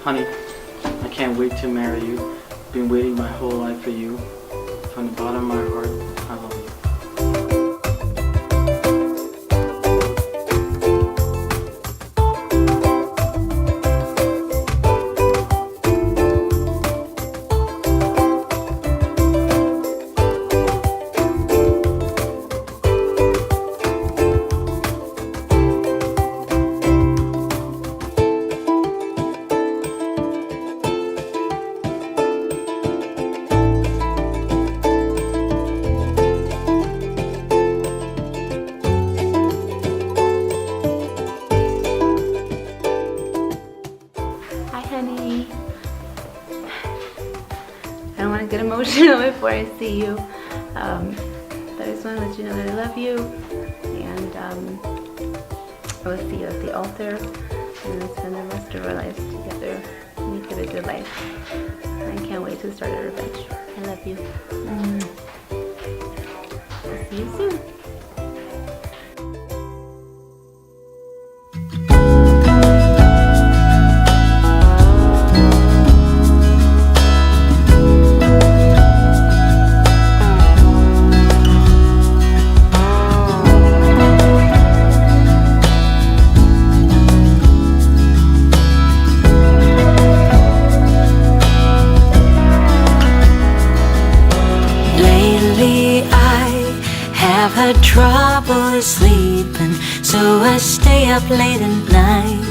Honey, I can't wait to marry you. Been waiting my whole life for you. From the bottom of my heart, I love you. Honey, I don't want to get emotional before I see you, but I just want to let you know that I love you, and I will see you at the altar and spend the rest of our lives together and make it a good life. I can't wait to start our adventure. I love you. I'll see you soon. Had trouble sleeping, so I stay up late at night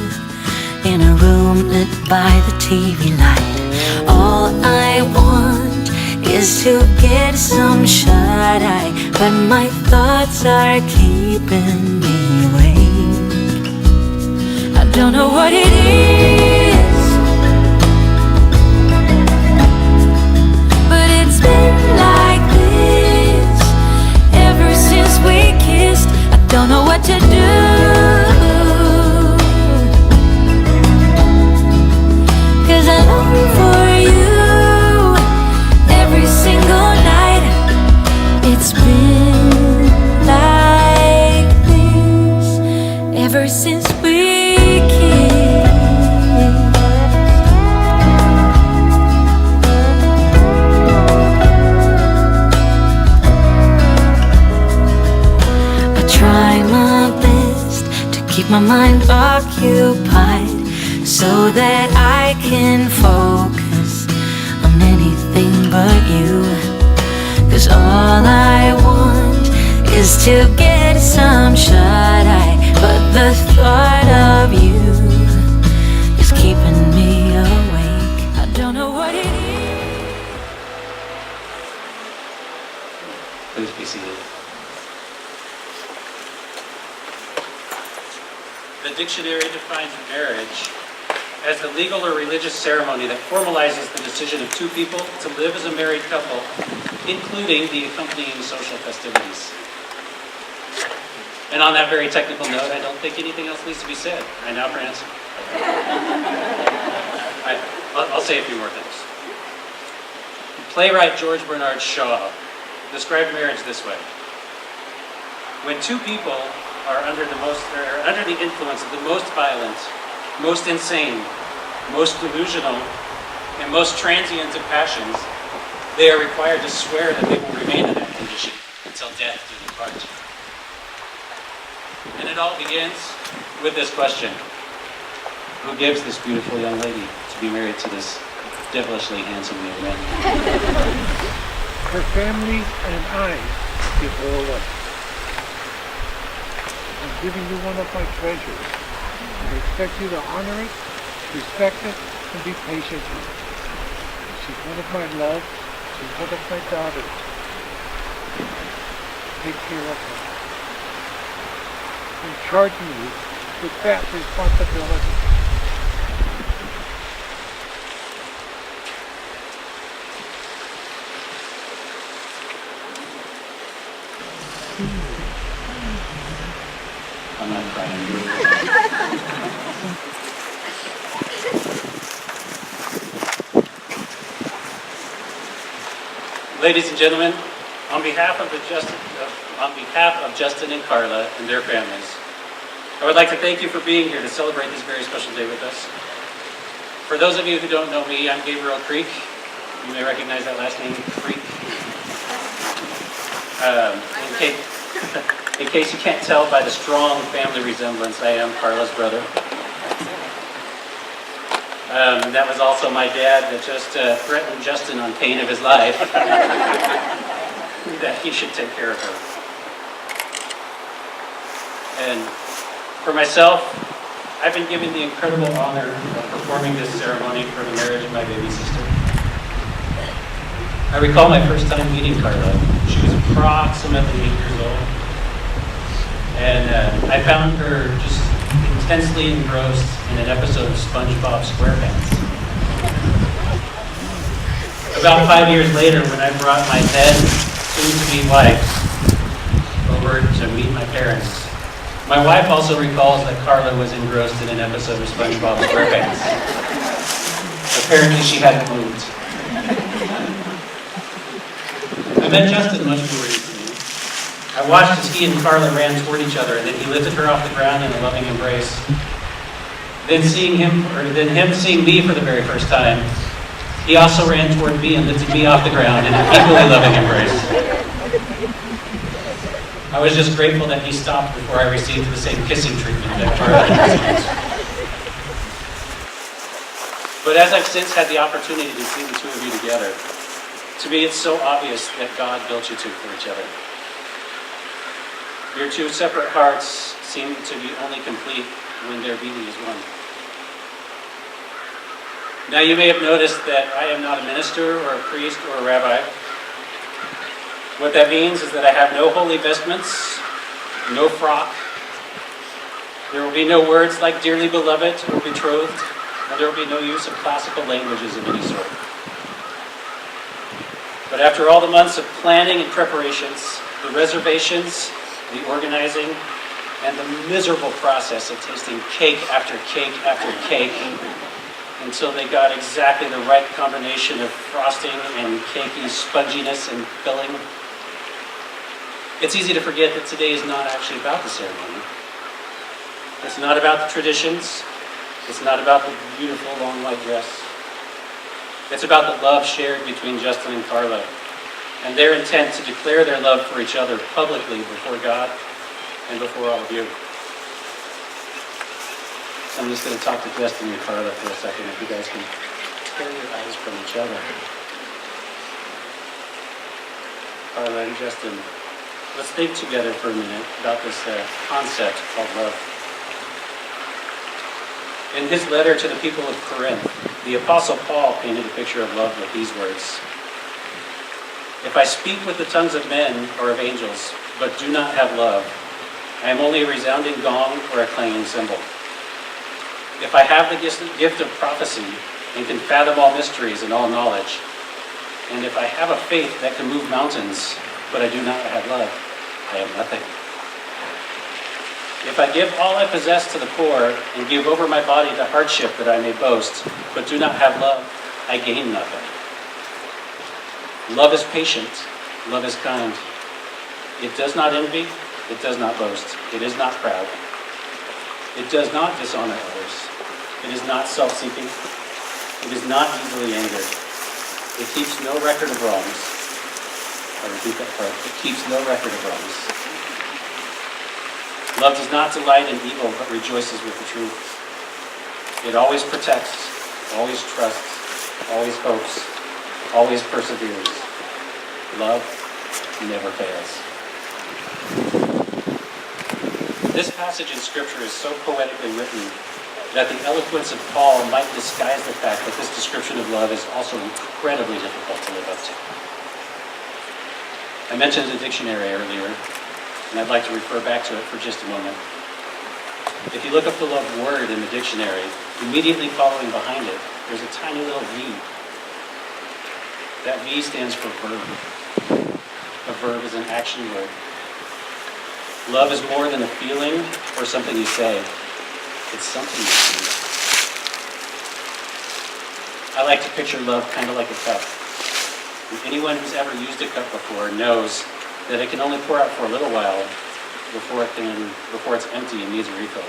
in a room lit by the TV light. All I want is to get some shut-eye, but my thoughts are keeping me awake. I don't know what it is, but it's been like ever since we kissed. I don't know what to do, 'cause I long for you every single night. It's been like this ever since we kissed. Keep my mind occupied so that I can focus on anything but you. 'Cause all I want is to get some shut-eye, but the thought of you is keeping me awake. I don't know what it is. Please be seated. The dictionary defines marriage as the legal or religious ceremony that formalizes the decision of two people to live as a married couple, including the accompanying social festivities. And on that very technical note, I don't think anything else needs to be said. Right now, France? I'll say a few more things. Playwright George Bernard Shaw described marriage this way: when two people are under the influence of the most violent, most insane, most delusional, and most transient of passions, they are required to swear that they will remain in that condition until death do them part. And it all begins with this question: who gives this beautiful young lady to be married to this devilishly handsome young man? Her family and I give her away. I'm giving you one of my treasures. I expect you to honor it, respect it, and be patient with it. She's one of my loves. She's one of my daughters. Take care of her. I'm charging you with that responsibility. I'm not crying. Ladies and gentlemen, on behalf of Justin and Karla and their families, I would like to thank you for being here to celebrate this very special day with us. For those of you who don't know me, I'm Gabriel Creek. You may recognize that last name, Creek. In case you can't tell by the strong family resemblance, I am Karla's brother. That was also my dad that just threatened Justin on pain of his life that he should take care of her. And for myself, I've been given the incredible honor of performing this ceremony for the marriage of my baby sister. I recall my first time meeting Karla. She was approximately 8 years old. And I found her just intensely engrossed in an episode of SpongeBob SquarePants. About 5 years later, when I brought my then soon-to-be wife over to meet my parents, my wife also recalls that Karla was engrossed in an episode of SpongeBob SquarePants. Apparently she hadn't moved. I met Justin much more recently. I watched as he and Karla ran toward each other, and then he lifted her off the ground in a loving embrace. Then him seeing me for the very first time, he also ran toward me and lifted me off the ground in an equally loving embrace. I was just grateful that he stopped before I received the same kissing treatment that Karla received. But as I've since had the opportunity to see the two of you together, to me it's so obvious that God built you two for each other. Your two separate hearts seem to be only complete when their beating is one. Now you may have noticed that I am not a minister or a priest or a rabbi. What that means is that I have no holy vestments, no frock. There will be no words like dearly beloved or betrothed, and there will be no use of classical languages of any sort. But after all the months of planning and preparations, the reservations, the organizing, and the miserable process of tasting cake after cake after cake until they got exactly the right combination of frosting and cakey sponginess and filling, it's easy to forget that today is not actually about the ceremony. It's not about the traditions. It's not about the beautiful long white dress. It's about the love shared between Justin and Karla and their intent to declare their love for each other publicly before God and before all of you. So I'm just going to talk to Justin and Karla for a second, if you guys can tear your eyes from each other. Karla and Justin, let's think together for a minute about this concept called love. In his letter to the people of Corinth, the Apostle Paul painted a picture of love with these words. If I speak with the tongues of men or of angels, but do not have love, I am only a resounding gong or a clanging cymbal. If I have the gift of prophecy and can fathom all mysteries and all knowledge, and if I have a faith that can move mountains, but I do not have love, I am nothing. If I give all I possess to the poor and give over my body to hardship that I may boast, but do not have love, I gain nothing. Love is patient. Love is kind. It does not envy. It does not boast. It is not proud. It does not dishonor others. It is not self-seeking. It is not easily angered. It keeps no record of wrongs. I repeat that part. It keeps no record of wrongs. Love does not delight in evil, but rejoices with the truth. It always protects, always trusts, always hopes, always perseveres. Love never fails. This passage in Scripture is so poetically written that the eloquence of Paul might disguise the fact that this description of love is also incredibly difficult to live up to. I mentioned the dictionary earlier, and I'd like to refer back to it for just a moment. If you look up the love word in the dictionary, immediately following behind it, there's a tiny little V. That V stands for verb. A verb is an action word. Love is more than a feeling or something you say. It's something you do. I like to picture love kind of like a cup. And anyone who's ever used a cup before knows that it can only pour out for a little while before it's empty and needs a refill.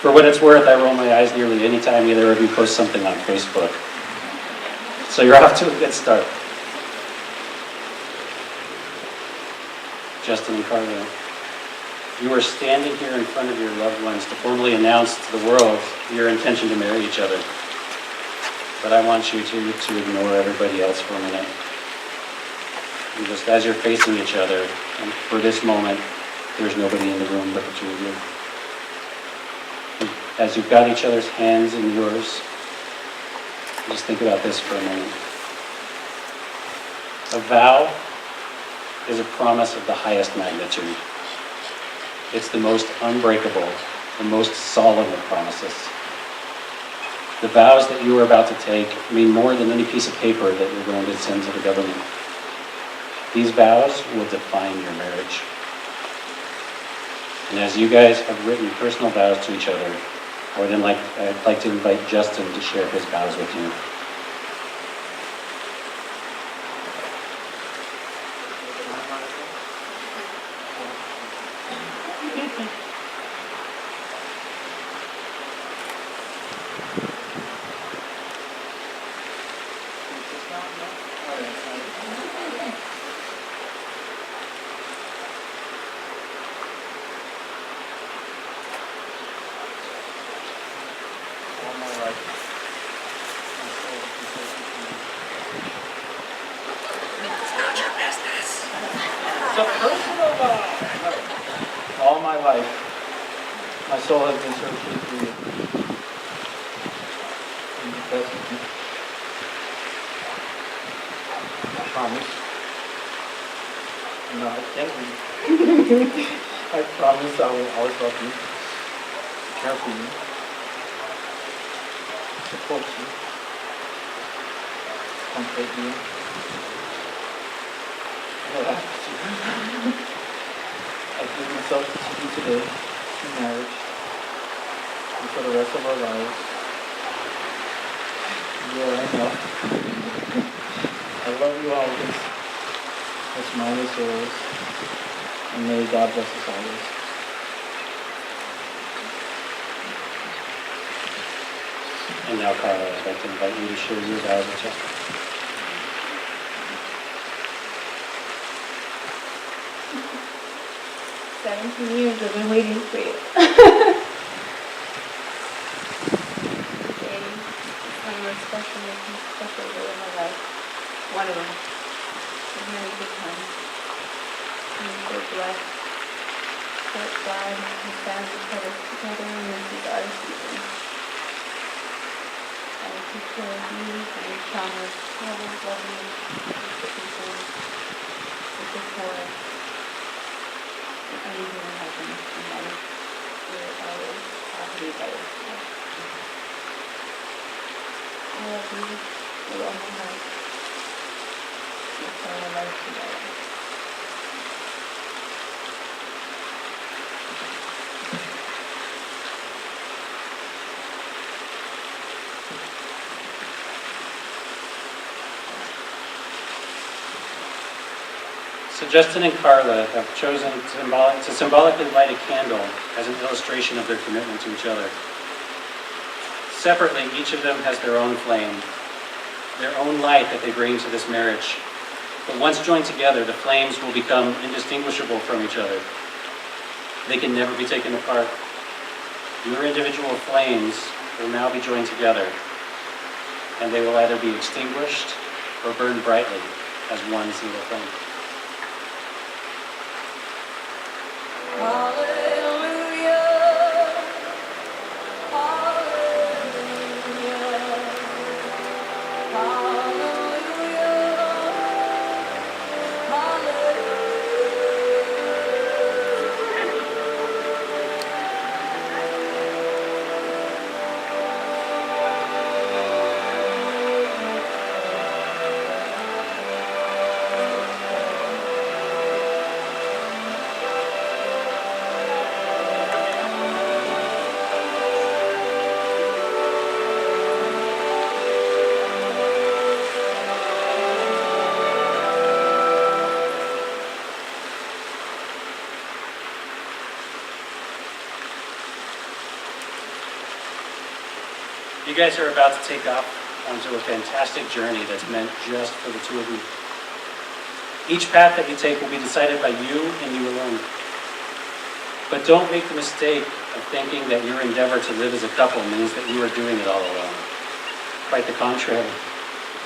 For what it's worth, I roll my eyes nearly any time either of you post something on Facebook. So you're off to a good start. Justin and Karla, you are standing here in front of your loved ones to formally announce to the world your intention to marry each other. But I want you to ignore everybody else for a minute. And just as you're facing each other, and for this moment, there's nobody in the room but the two of you. And as you've got each other's hands in yours, just think about this for a moment. A vow is a promise of the highest magnitude. It's the most unbreakable, the most solemn of promises. The vows that you are about to take mean more than any piece of paper that you're going to send to the government. These vows will define your marriage. And as you guys have written personal vows to each other, I'd like to invite Justin to share his vows with you. All my life, my soul has been searching for you. And because of you, I promise. No, I can't read. I promise I will always love you, care for you, support you, comfort you, relax you. I give myself to you today, in marriage, and for the rest of our lives. You are enough. I love you always. What's mine is yours. And may God bless us always. And now, Karla, I'd like to invite you to share your vows with Justin. 17 years I've been waiting for you. Today is one of the special day of my life. One of them. I'm having a good time. I'm so blessed. That God has found each other together and this is our season. I will take care of you and your promise. I will love you with the people, with the poor. Anything that happens in life, we're always happy by yourself. I love you with all my heart. Let's spend our life together. So Justin and Karla have chosen to symbolically light a candle as an illustration of their commitment to each other. Separately, each of them has their own flame, their own light that they bring to this marriage. But once joined together, the flames will become indistinguishable from each other. They can never be taken apart. Your individual flames will now be joined together, and they will either be extinguished or burn brightly as one single flame. You guys are about to take off onto a fantastic journey that's meant just for the two of you. Each path that you take will be decided by you and you alone. But don't make the mistake of thinking that your endeavor to live as a couple means that you are doing it all alone. Quite the contrary.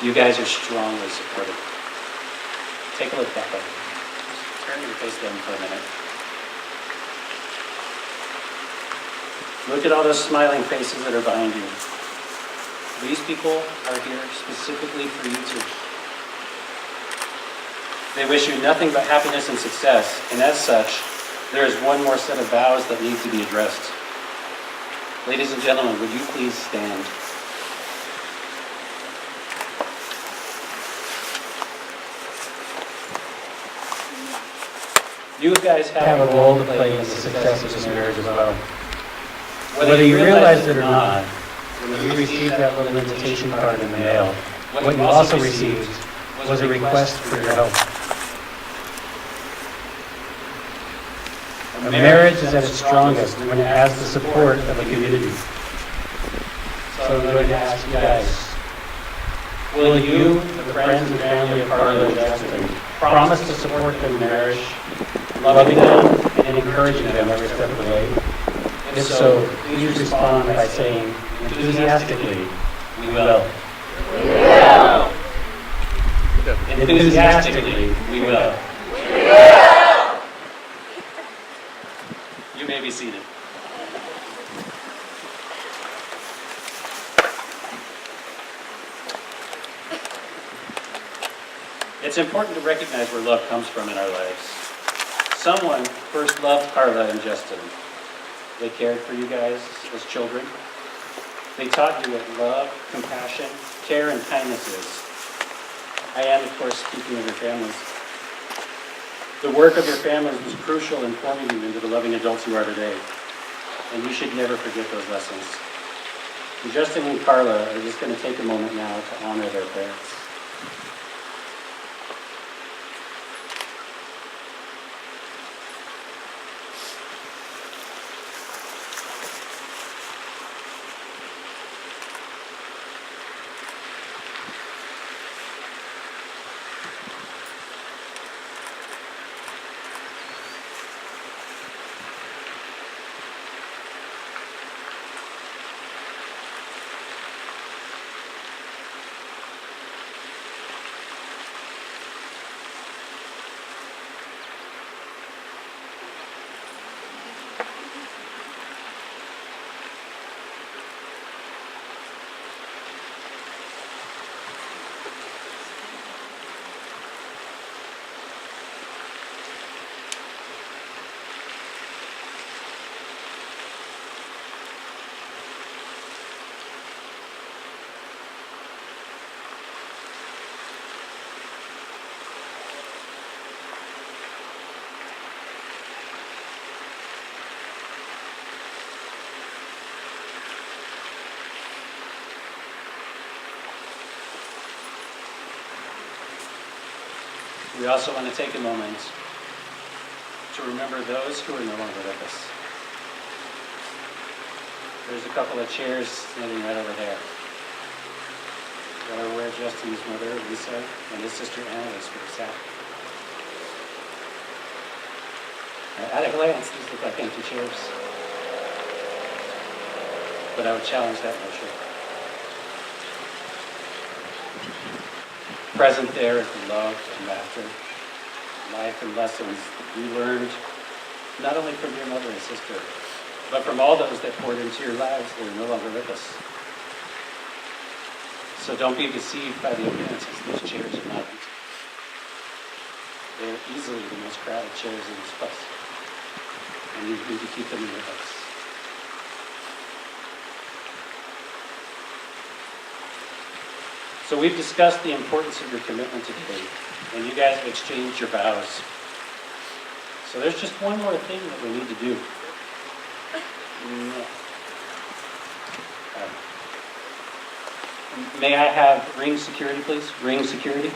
You guys are strongly supported. Take a look that way. Just turn your face down for a minute. Look at all those smiling faces that are behind you. These people are here specifically for you two. They wish you nothing but happiness and success, and as such, there is one more set of vows that needs to be addressed. Ladies and gentlemen, would you please stand? You guys have a role to play in the success of this marriage as well. Whether you realize it or not, when you received that little invitation card in the mail, what you also received was a request for your help. A marriage is at its strongest when it has the support of a community. So I'm going to ask you guys, will you, the friends and family of Karla and Justin, promise to support their marriage, loving them and encouraging them every step of the way? If so, please respond by saying, enthusiastically, we will. We will. Enthusiastically, we will. We will. You may be seated. It's important to recognize where love comes from in our lives. Someone first loved Karla and Justin. They cared for you guys as children. They taught you what love, compassion, care, and kindness is. I am, of course, speaking of your families. The work of your families was crucial in forming you into the loving adults you are today. And you should never forget those lessons. And Justin and Karla are just going to take a moment now to honor their parents. We also want to take a moment to remember those who are no longer with us. There's a couple of chairs standing right over there. That are where Justin's mother, Lisa, and his sister Anna was sat. At a glance, these look like empty chairs. But I would challenge that notion. Present there is the love and laughter, life and lessons that you learned not only from your mother and sister, but from all those that poured into your lives that are no longer with us. So don't be deceived by the appearances. These chairs are not empty. They are easily the most crowded chairs in this place. And you need to keep them in your house. So we've discussed the importance of your commitment to faith, and you guys have exchanged your vows. So there's just one more thing that we need to do. May I have ring security, please? Ring security.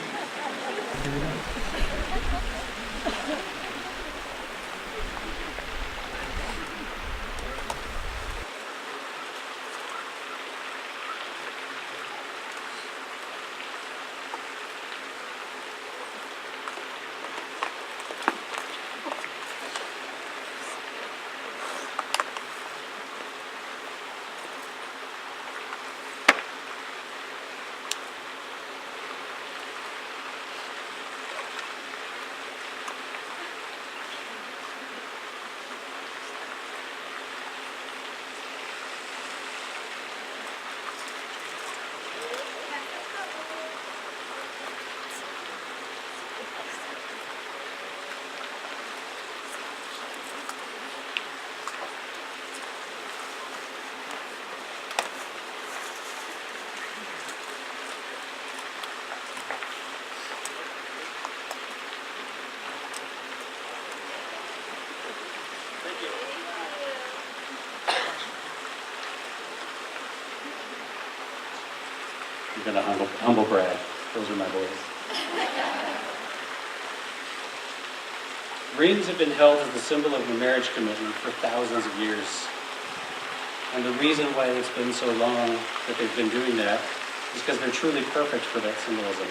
I'm going to humble brag. Those are my boys. Rings have been held as the symbol of a marriage commitment for thousands of years. And the reason why it's been so long that they've been doing that is because they're truly perfect for that symbolism.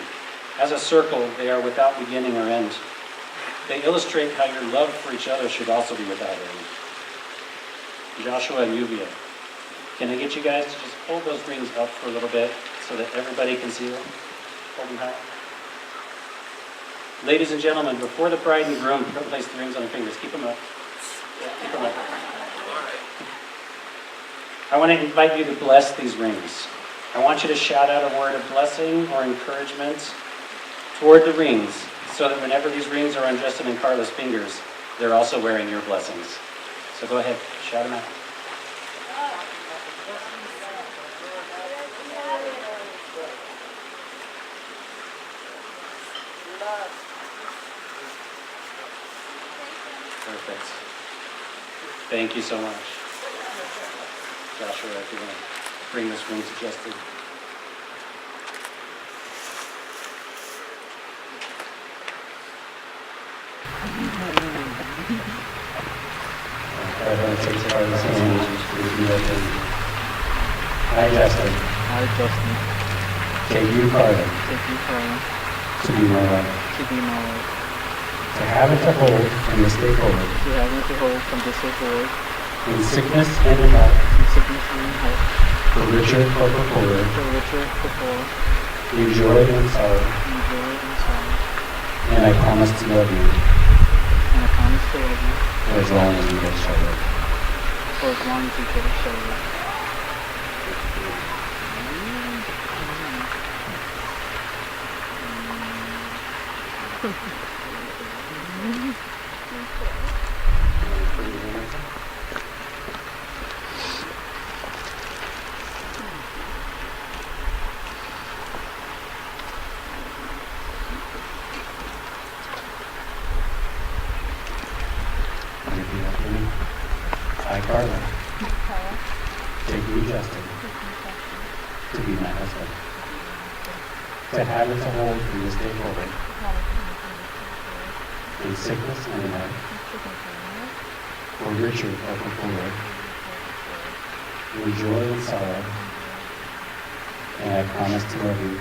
As a circle, they are without beginning or end. They illustrate how your love for each other should also be without end. Joshua and Yuvia, can I get you guys to just hold those rings up for a little bit so that everybody can see them? Hold them high. Ladies and gentlemen, before the bride and groom place the rings on their fingers, keep them up. Yeah, keep them up. I want to invite you to bless these rings. I want you to shout out a word of blessing or encouragement toward the rings so that whenever these rings are on Justin and Karla's fingers, they're also wearing your blessings. So go ahead, shout them out. Perfect. Thank you so much. Joshua, if you want to bring this ring to Justin. Everyone takes Karla's hand. I, Justin. I, Justin, Take you, Karla, take you, Karla, to be my wife. to be my wife, To have and to hold from this day forward, to have and to hold from this day forward, in sickness and in health, in sickness and in health, for richer or for poorer, for richer, for poor, in joy and sorrow, in joy and sorrow. and I promise to love you And I promise to love you for as long as we both shall live. for as long as we both shall live. Repeat after me. I, Karla, take you, Justin, to be my husband. To have and to hold from this day forward, in sickness and in health, for richer or for poorer, in joy and sorrow, and I promise to love you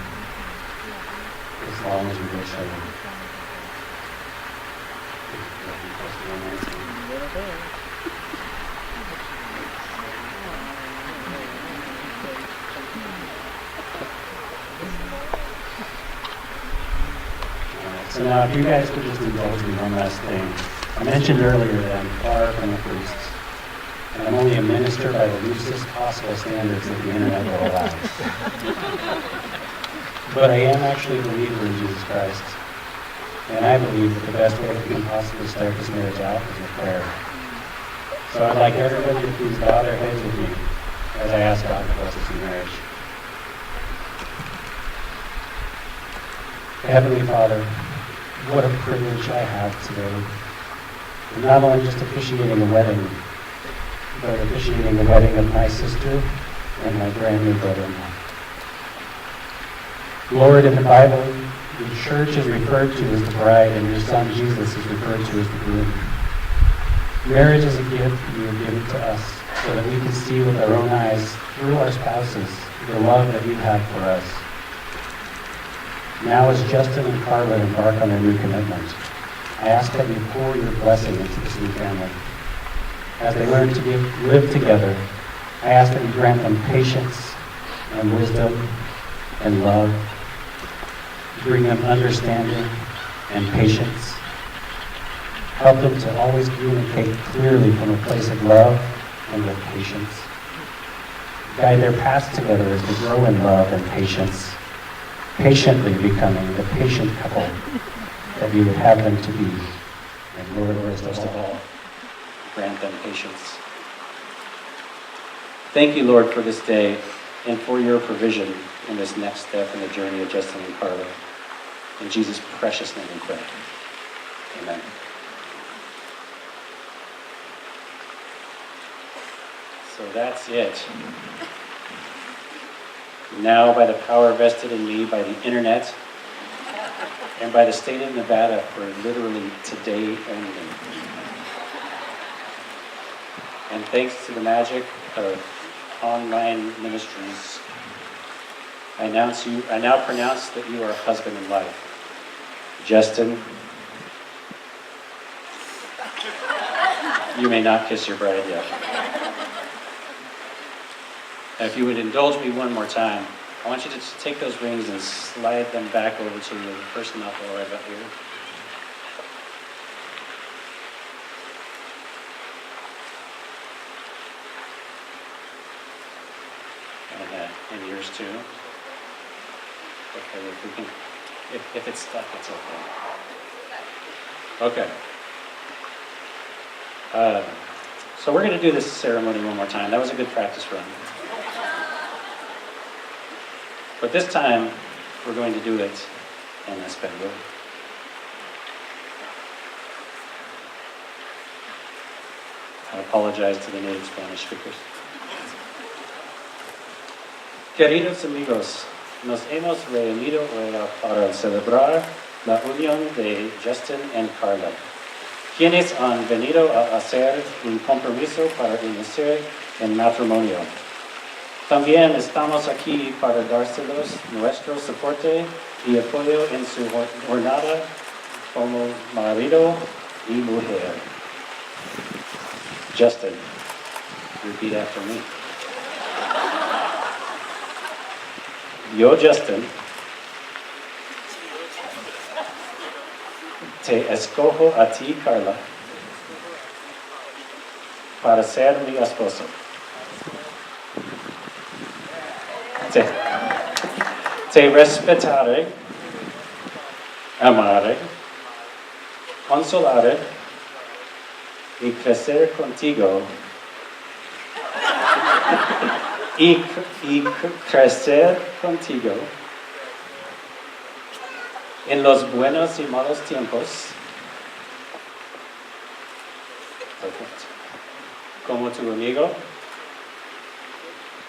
as long as we both shall live. So now, if you guys could just indulge me one last thing. I mentioned earlier that I'm far from a priest, and I'm only a minister by the loosest possible standards that the internet will allow. But I am actually a believer in Jesus Christ, and I believe that the best way we can possibly start this marriage out is with prayer. So I'd like everybody to please bow their heads with me as I ask God to bless us in marriage. Heavenly Father, what a privilege I have today. And not only just officiating a wedding, but officiating the wedding of my sister and my brand new brother-in-law. Lord, in the Bible, the church is referred to as the bride, and your son Jesus is referred to as the groom. Marriage is a gift you have given to us so that we can see with our own eyes, through our spouses, the love that you have for us. Now as Justin and Karla embark on their new commitment, I ask that you pour your blessing into this new family. As they learn to live together, I ask that you grant them patience and wisdom and love. Bring them understanding and patience. Help them to always communicate clearly from a place of love and with patience. Guide their paths together as they grow in love and patience, patiently becoming the patient couple that you would have them to be. And Lord, most of all, grant them patience. Thank you, Lord, for this day and for your provision in this next step in the journey of Justin and Karla. In Jesus' precious name we pray. Amen. So that's it. Now, by the power vested in me by the internet and by the state of Nevada for literally today only, and thanks to the magic of online ministries, I now pronounce that you are husband and wife. Justin, you may not kiss your bride yet. Now, if you would indulge me one more time, I want you to just take those rings and slide them back over to the first knuckle right up here. And yours too. Okay, if we can, if it's stuck, it's okay. Okay. So we're going to do this ceremony one more time. That was a good practice run. But this time, we're going to do it in español. I apologize to the native Spanish speakers. Queridos amigos, nos hemos reunido hoy para celebrar la unión de Justin y Karla, quienes han venido a hacer un compromiso para iniciar en matrimonio. También estamos aquí para dárselos nuestro soporte y apoyo en su jornada como marido y mujer. Justin, repeat after me. Yo, Justin, te escojo a ti, Karla, para ser mi esposo. Te respetaré, amaré, consolaré y crecer contigo. Y crecer contigo en los buenos y malos tiempos, como tu amigo,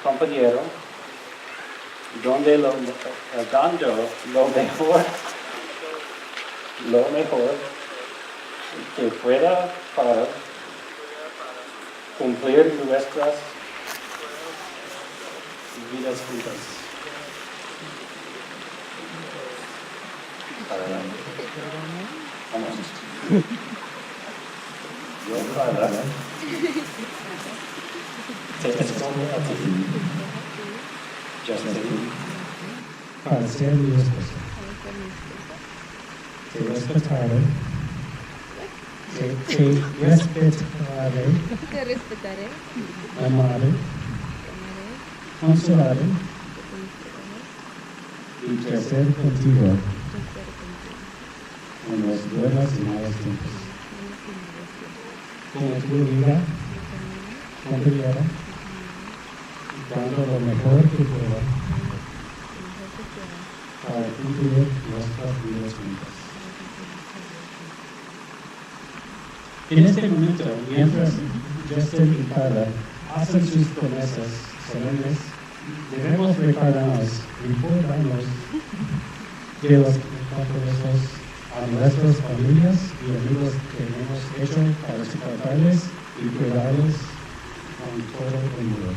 compañero, dando lo mejor que pueda para cumplir nuestras vidas juntas. Vamos. Yo, Karla, te escojo a ti, Justin, para ser mi esposo. Te respetaré. Te respetaré. Amaré. Consolaré. Y crecer contigo en los buenos y malos tiempos. Como tu amiga, compañera, dando lo mejor que pueda para cumplir nuestras vidas juntas. En este momento, mientras Justin y Karla hacen sus promesas solemnes, debemos recordarnos de los compromisos a nuestras familias y amigos que hemos hecho para soportarles y cuidarles con todo el mundo.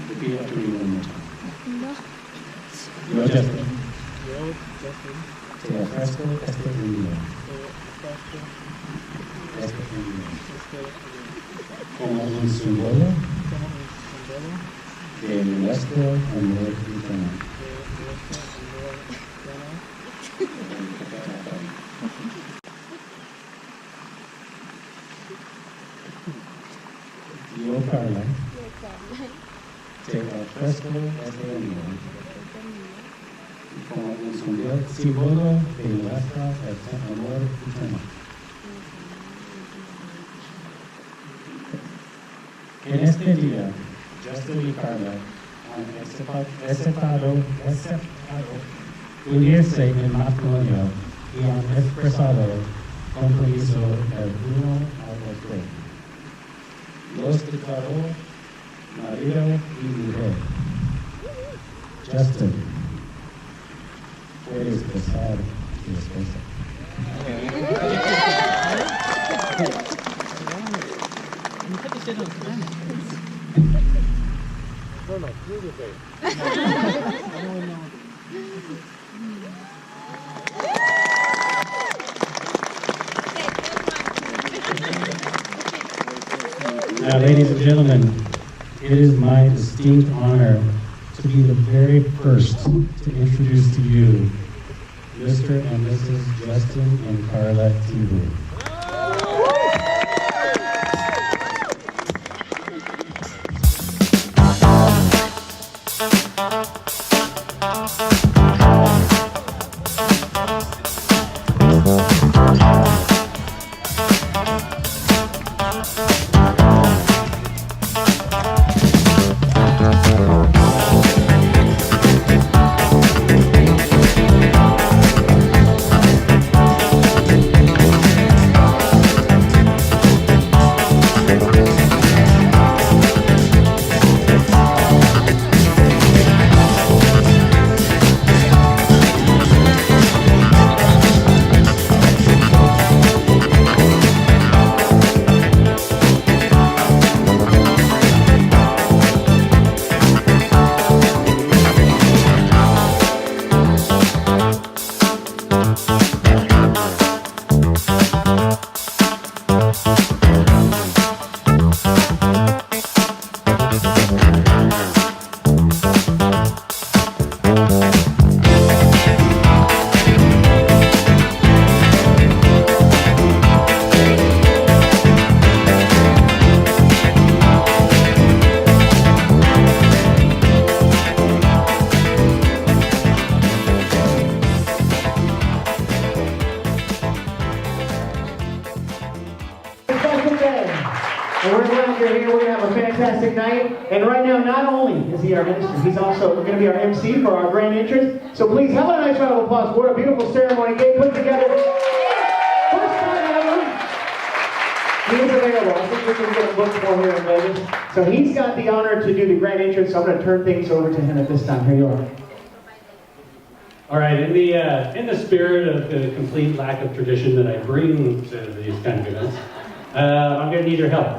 Repeat after me one more time. Yo, Justin, te ofrezco este día. Como un símbolo de nuestro amor eterno. Yo, Karla, te ofrezco este amor como un símbolo de nuestro amor eterno. En este día, Justin y Karla han aceptado unirse en matrimonio y han expresado compromiso el uno al otro. Los declaró marido y mujer. Justin, puedes besar a tu esposa. Now, ladies and gentlemen, it is my distinct honor to be the very first to introduce to you Mr. and Mrs. Justin and Karla Tibu. And we're glad you're here. We're going to have a fantastic night. And right now, not only is he our minister, he's also going to be our MC for our grand entrance. So please, have a nice round of applause. What a beautiful ceremony Gabe put together. First time ever. He is available. I think we can get a book for here in Vegas. So he's got the honor to do the grand entrance. So I'm going to turn things over to him at this time. Here you are. All right, in the spirit of the complete lack of tradition that I bring to these kind of events, I'm going to need your help.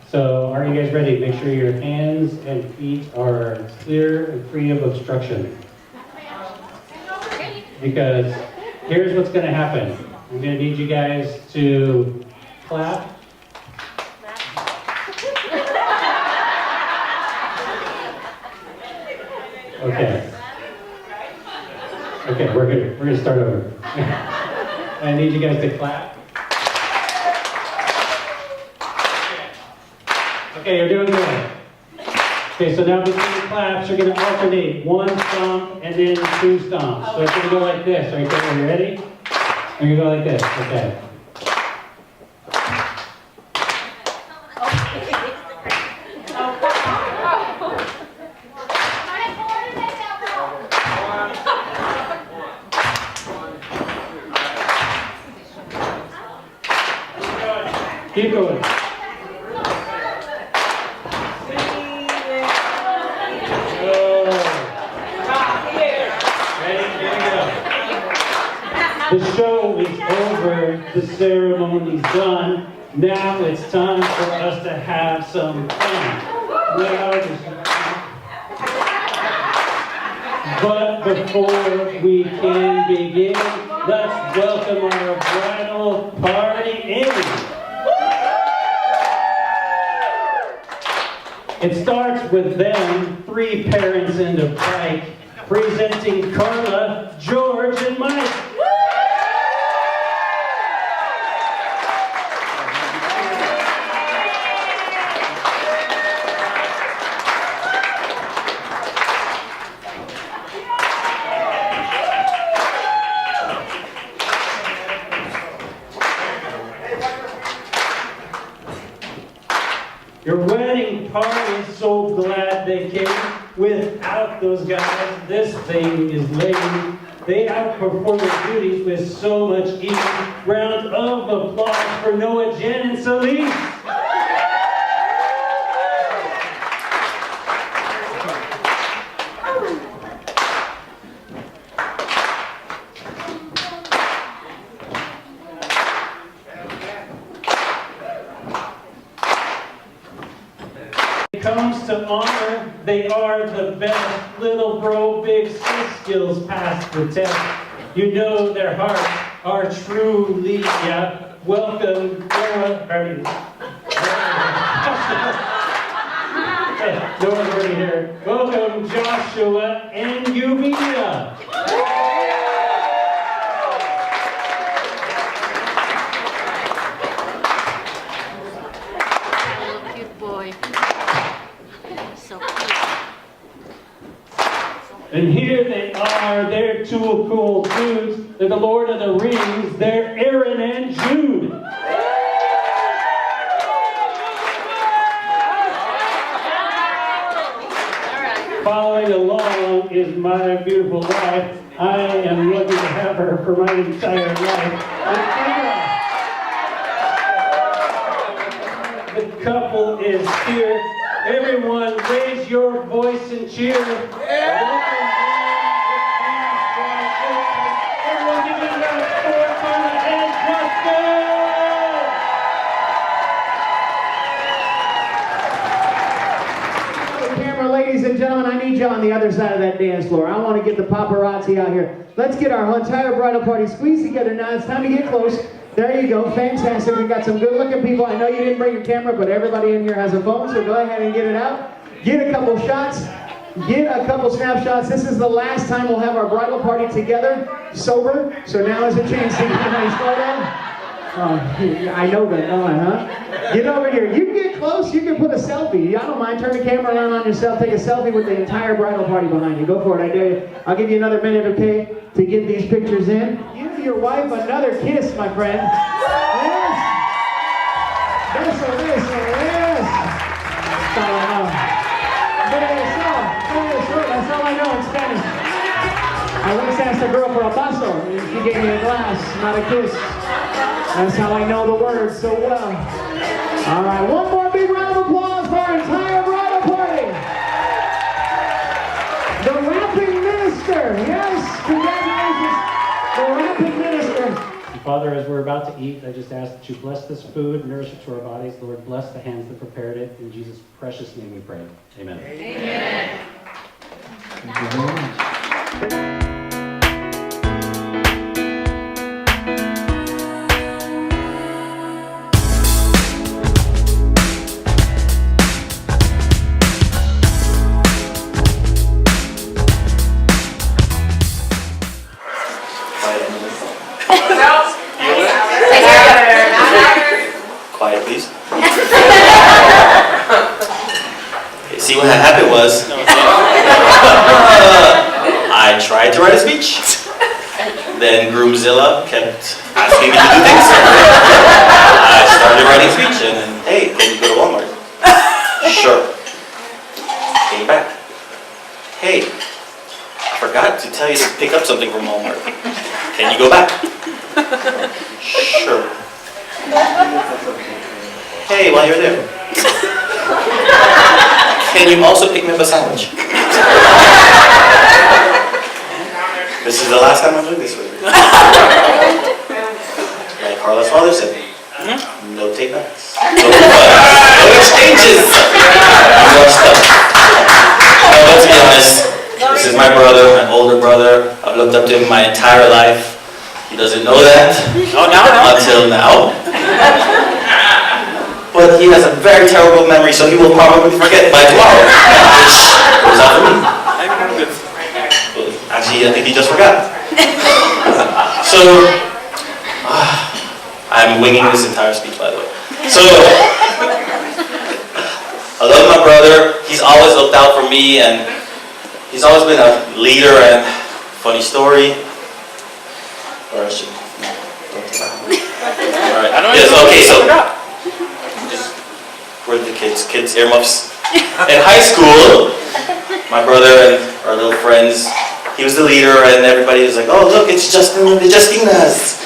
So are you guys ready? Make sure your hands and feet are clear and free of obstruction. Because here's what's going to happen. I'm going to need you guys to clap. Okay. Okay, we're good. We're going to start over. I need you guys to clap. Okay, you're doing good. Okay, so now between the claps, you're going to alternate one stomp and then two stomps. So it's going to go like this. Are you ready? You're going to go like this. Okay. Keep going. The show is over, the ceremony's done. Now it's time for us to have some fun. But before we can begin, let's welcome our bridal party in. It starts with them, three parents and a bike, presenting Karla, George, and Mike. Your wedding party is so glad they came. Without those guys, this thing is lame. They outperform their duties with so much ease. Round of applause for Noah, Jen, and Celine. to honor. They are the best. Little bro, big sis skills past the test. You know their hearts are truly, yeah. Welcome, no one's already here. Welcome, Joshua and Eumedia. Cute boy. So cute. And here they are, they're two cool dudes. They're the Lord of the Rings. They're Aaron and Jude. Following along is my beautiful wife. I am lucky to have her for my entire life. The couple is here. Everyone, raise your voice and cheer. Everyone, give it up for Karla and Justin. Camera, ladies and gentlemen, I need you on the other side of that dance floor. I want to get the paparazzi out here. Let's get our entire bridal party squeezed together now. It's time to get close. There you go. Fantastic. We've got some good-looking people. I know you didn't bring your camera, but everybody in here has a phone, so go ahead and get it out. Get a couple shots. Get a couple snapshots. This is the last time we'll have our bridal party together, sober. So now is a chance to get a nice photo. I know that, don't I, huh? Get over here. You can get close. You can put a selfie. I don't mind. Turn the camera around on yourself. Take a selfie with the entire bridal party behind you. Go for it. I dare you. I'll give you another minute, okay, to get these pictures in. Give your wife another kiss, my friend. Yes. Beso, beso, yes. That's all I know. Beso, beso. That's all I know in Spanish. I once asked a girl for a vaso, and she gave me a glass, not a kiss. That's how I know the words so well. All right, one more big round of applause for our entire bridal party. The rapping minister, yes, congratulations, the rapping minister. Father, as we're about to eat, I just ask that you bless this food, nourish it to our bodies. Lord, bless the hands that prepared it. In Jesus' precious name we pray. Amen. Amen. Quiet, please. Okay, see what had happened was, I tried to write a speech. Then Groomzilla kept asking me to do things. I started writing a speech and then, hey, can you go to Walmart? Sure. Came back. Hey, I forgot to tell you to pick up something from Walmart. Can you go back? Sure. Hey, while you're there, can you also pick me up a sandwich? This is the last time I'm doing this with you. Like Karla's father said, no take backs. No exchanges. No stuff. No, let's be honest. This is my brother, my older brother. I've looked up to him my entire life. He doesn't know that. Until now. But he has a very terrible memory, so he will probably forget by tomorrow. Which goes out for me. Actually, I think he just forgot. So, I'm winging this entire speech, by the way. So, I love my brother. He's always looked out for me, and he's always been a leader. And funny story. Or I should. All right. Yes. Okay. So, where are the kids? Kids earmuffs. In high school, my brother and our little friends, he was the leader, and everybody was like, "Oh, look, it's Justin and the Justinas."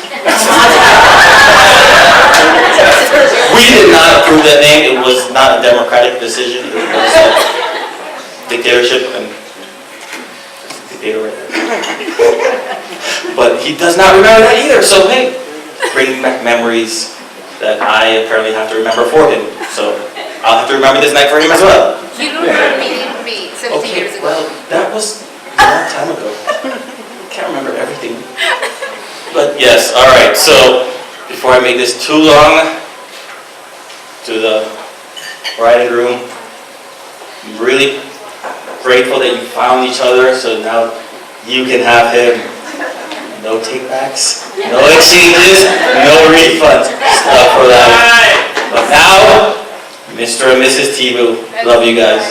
We did not approve that name. It was not a democratic decision. It was a dictatorship, and dictator right there. But he does not remember that either. So hey, bringing back memories that I apparently have to remember for him. So I'll have to remember this night for him as well. You don't remember me 17 Okay, years ago. well, that was a long time ago. Can't remember everything. But yes, all right. So before I make this too long, to the bride and groom, I'm really grateful that you found each other. So now you can have him. No takebacks, no exchanges, no refunds. Stuff for that. But now, Mr. and Mrs. Tibu, love you guys.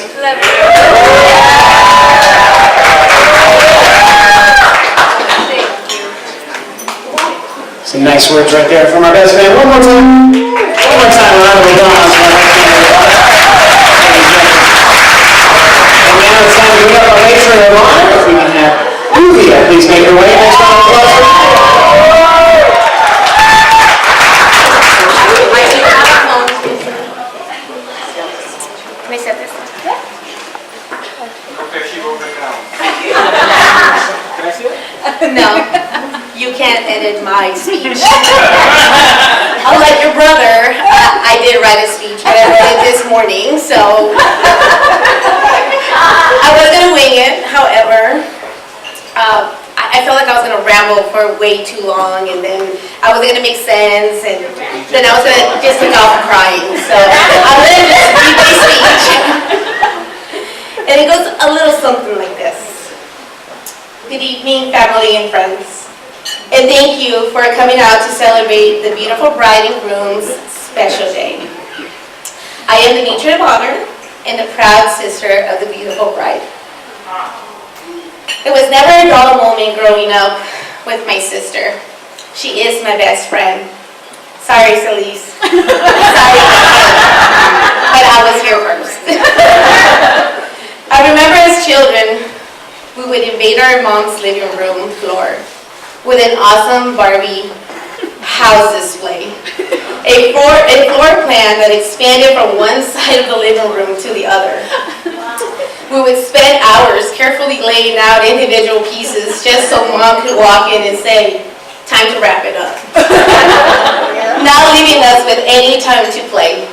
Some nice words right there from our best man. One more time. One more time. A round of applause for our best man. And now it's time to bring up our matron of honor. If we can have Julia, please make her way. Next round of applause. Can I set this? Okay, she wrote it down. Can I see it? No, you can't edit my speech. Unlike your brother, I did write a speech, but I wrote it this morning, so I was going to wing it. However, I felt like I was going to ramble for way too long, and then I wasn't going to make sense, and then I was going to just take off crying. So I'm going to just read my speech. And it goes a little something like this. Good evening, family and friends. And thank you for coming out to celebrate the beautiful bride and groom's special day. I am the matron of honor and the proud sister of the beautiful bride. It was never a dull moment growing up with my sister. She is my best friend. Sorry, Celise. Sorry, but I was here first. I remember as children, we would invade our mom's living room floor with an awesome Barbie house display. A floor plan that expanded from one side of the living room to the other. We would spend hours carefully laying out individual pieces just so Mom could walk in and say, time to wrap it up. Not leaving us with any time to play.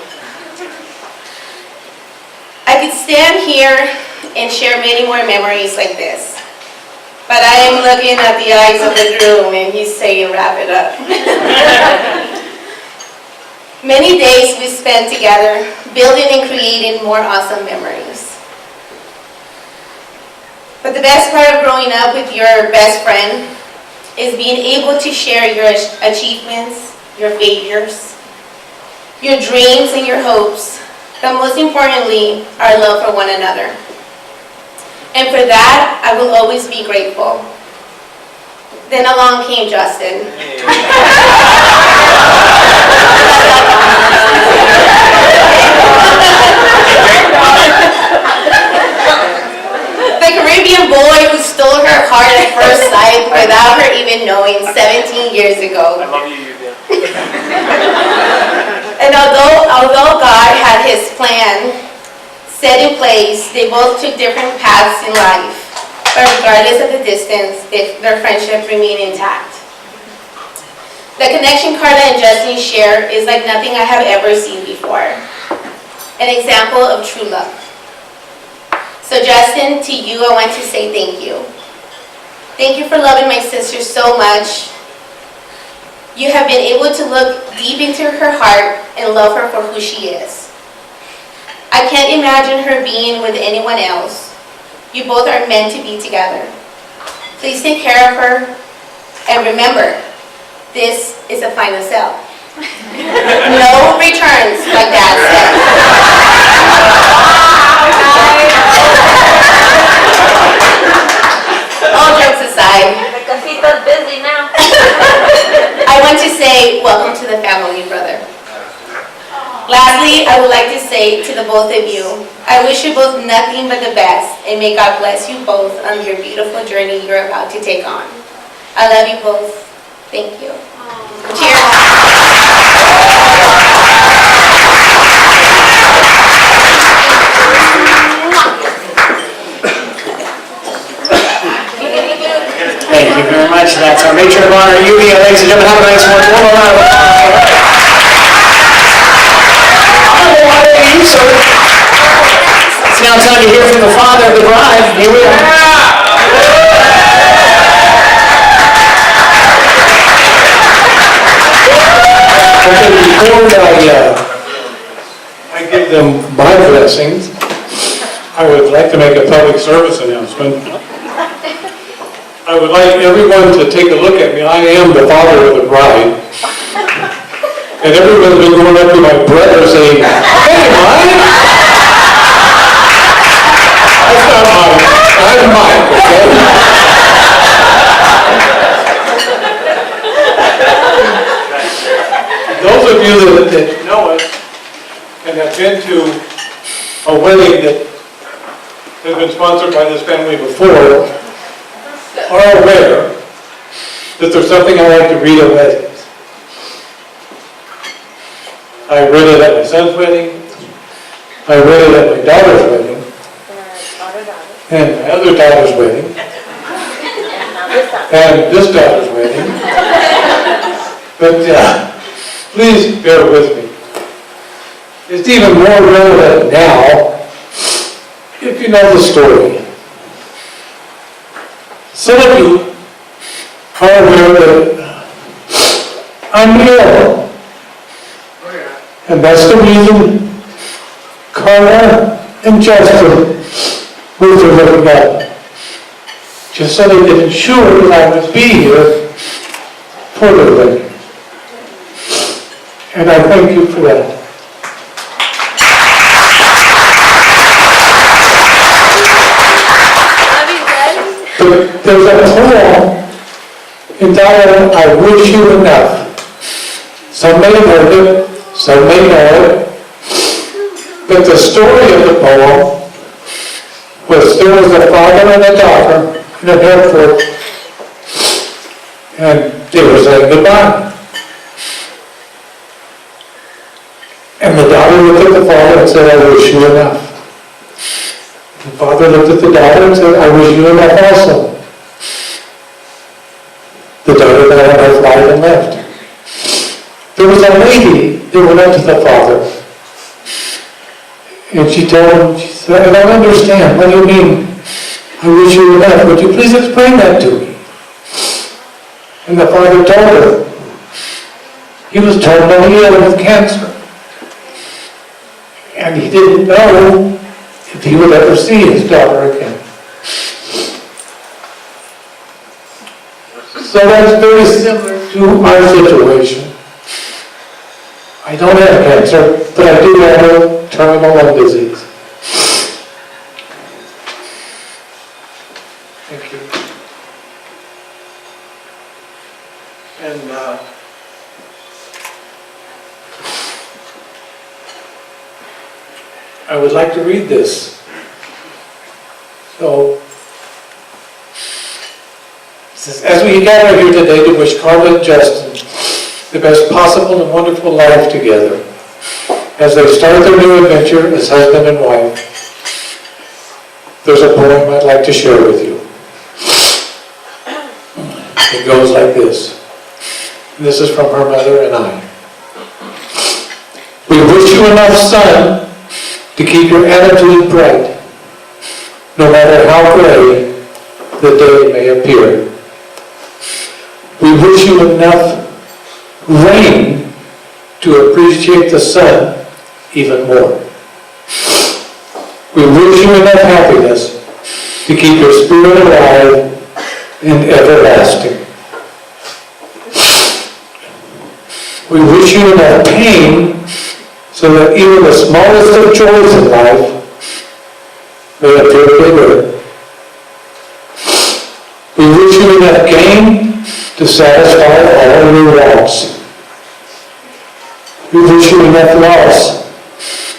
I could stand here and share many more memories like this. But I am looking at the eyes of the groom and he's saying, wrap it up. Many days we spent together, building and creating more awesome memories. But the best part of growing up with your best friend is being able to share your achievements, your failures, your dreams and your hopes, but most importantly, our love for one another. And for that, I will always be grateful. Then along came Justin. The Caribbean boy who stole her heart at first sight without her even knowing 17 years ago. I love you, Yulia. And although God had his plan set in place, they both took different paths in life. But regardless of the distance, their friendship remained intact. The connection Karla and Justin share is like nothing I have ever seen before. An example of true love. So Justin, to you I want to say thank you. Thank you for loving my sister so much. You have been able to look deep into her heart and love her for who she is. I can't imagine her being with anyone else. You both are meant to be together. Please take care of her. And remember, this is a final sell. No returns, like Dad said. All jokes aside, The casita's busy now. I want to say welcome to the family, brother. Lastly, I would like to say to the both of you, I wish you both nothing but the best, and may God bless you both on your beautiful journey you're about to take on. I love you both. Thank you. Thank you very much. That's our matron of honor, Yulia. Ladies and gentlemen, have a nice one. One more round of applause. It's now time to hear from the father of the bride. Here we are. Okay, before I give them my blessings, I would like to make a public service announcement. I would like everyone to take a look at me. I am the father of the bride. And everyone's been going up to my brother saying, "Hey, Mike!" That's not Mike. I'm Mike, okay? Those of you that know us and have been to a wedding that has been sponsored by this family before are aware that there's something I like to read at weddings. I read it at my son's wedding, I read it at my daughter's wedding, and my other daughter's wedding, and this daughter's wedding. But please bear with me. It's even more relevant now if you know the story. Some of you are aware that I'm ill. And that's the reason Karla and Justin moved to looking up. Just so they could ensure that I would be here for the wedding. And I thank you for that. But there's a poem entitled, "I Wish You Enough." Some may know it, some may know it. But the story of the poem was there was a father and a daughter in an airport, and they were saying goodbye. And the daughter looked at the father and said, "I wish you enough." The father looked at the daughter and said, "I wish you enough also." The daughter got on her flight and left. There was a lady that went up to the father, and she told him, she said, "I don't understand. What do you mean, I wish you enough? Would you please explain that to me?" And the father told her, he was terminally ill with cancer. And he didn't know if he would ever see his daughter again. So that's very similar to our situation. I don't have cancer, but I do have a terminal lung disease. Thank you. And I would like to read this. So, it says, "As we gather here today to wish Karla and Justin the best possible and wonderful life together, as they start their new adventure as husband and wife, there's a poem I'd like to share with you. It goes like this. And this is from her mother and I. We wish you enough sun to keep your attitude bright, no matter how gray the day may appear. We wish you enough rain to appreciate the sun even more. We wish you enough happiness to keep your spirit alive and everlasting. We wish you enough pain so that even the smallest of joys in life may appear bigger. We wish you enough gain to satisfy all your wants. We wish you enough loss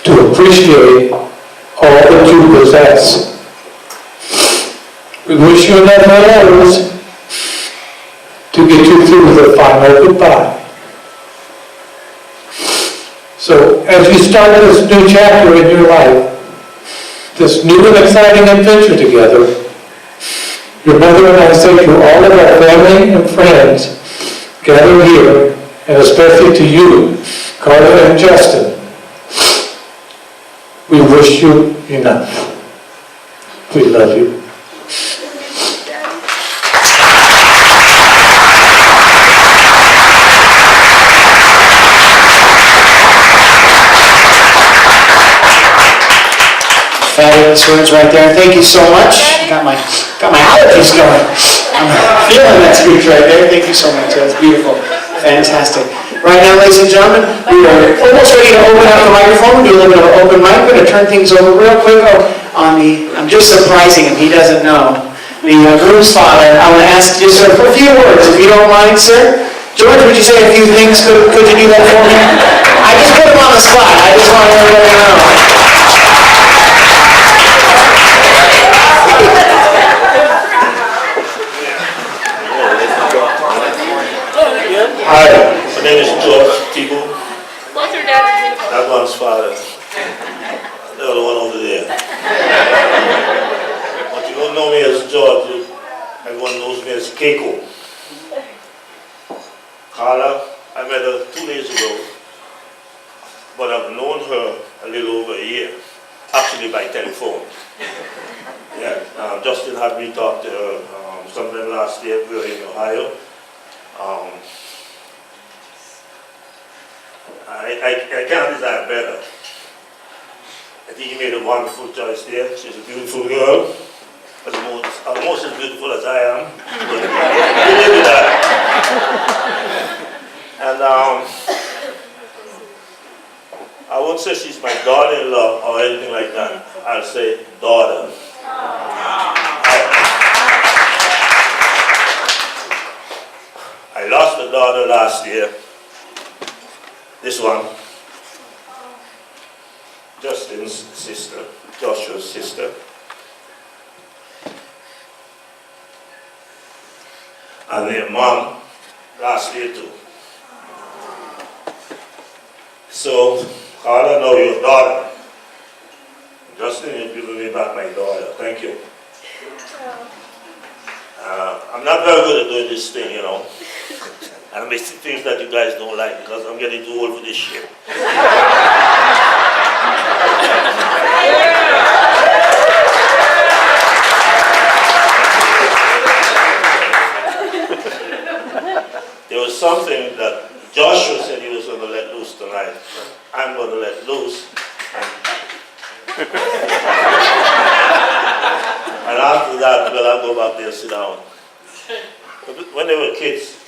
to appreciate all that you possess. We wish you enough hellos to get you through the final goodbye. So, as you start this new chapter in your life, this new and exciting adventure together, your mother and I say to all of our family and friends gathered here, and especially to you, Karla and Justin, we wish you enough. We love you. Fabulous words right there. Thank you so much. Got my allergies going. I'm feeling that speech right there. Thank you so much. That's beautiful. Fantastic. Right now, ladies and gentlemen, we are almost ready to open up the microphone. We'll do a little bit of an open mic. We're going to turn things over real quick on the, I'm just surprising him. He doesn't know. The groom's father. I want to ask just for a few words, if you don't mind, sir. George, would you say a few things? Could you do that for me? I just put him on the spot. I just want everybody to know. Hi, my name is George Tibu. That one's father. The other one over there. But you don't know me as George. Everyone knows me as Keiko. Karla, I met her 2 days ago, but I've known her a little over a year, actually by telephone. Yeah, Justin had me talk to her sometime last year. We were in Ohio. I can't desire better. I think he made a wonderful choice there. She's a beautiful girl, almost as beautiful as I am. But we live with that. And I won't say she's my daughter-in-law or anything like that. I'll say daughter. I lost a daughter last year. This one, Justin's sister, Joshua's sister. And their mom last year too. So, Karla, know your daughter. Justin, you've given me back my daughter. Thank you. I'm not very good at doing this thing, you know. And I'm making things that you guys don't like because I'm getting too old for this shit. There was something that Joshua said he was going to let loose tonight. I'm going to let loose. And after that, well, I'll go back there and sit down. When they were kids,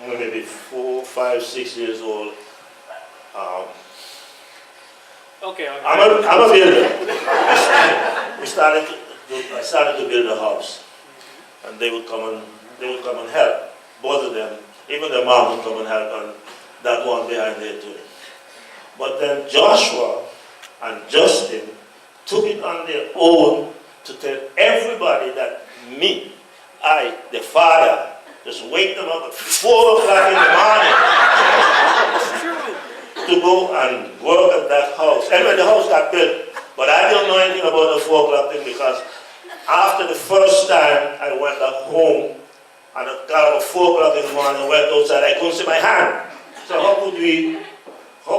maybe 4, 5, 6 years old. Okay. I'm a builder. I started to build a house, and they would come and help. Both of them, even their mom would come and help, and that one behind there too. But then Joshua and Justin took it on their own to tell everybody that me, the father, just wake them up at 4 o'clock in the morning to go and work at that house. Anyway, the house got built, but I don't know anything about the 4 o'clock thing because after the first time I went back home and I got up at 4 o'clock in the morning and went outside, I couldn't see my hand. So how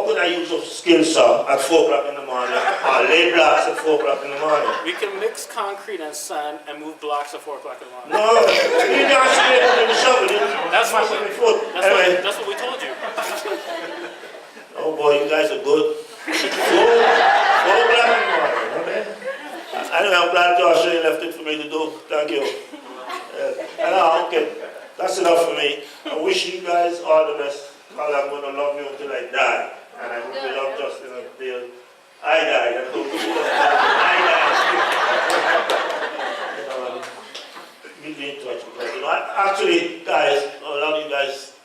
could I use a skill saw at 4 o'clock in the morning or lay blocks at 4 o'clock in the morning? We can mix concrete and sand and move blocks at 4 o'clock in the morning. No, you can't see it in the shovel. That's what we told you. Oh boy, you guys are good. 4 o'clock in the morning, okay? Anyway, I'm glad Joshua left it for me to do. Thank you. Okay, that's enough for me. I wish you guys all the best. I'm going to love you until I die. And I hope you love Justin until I die. I hope you love be in touch because, actually, guys, a lot of you guys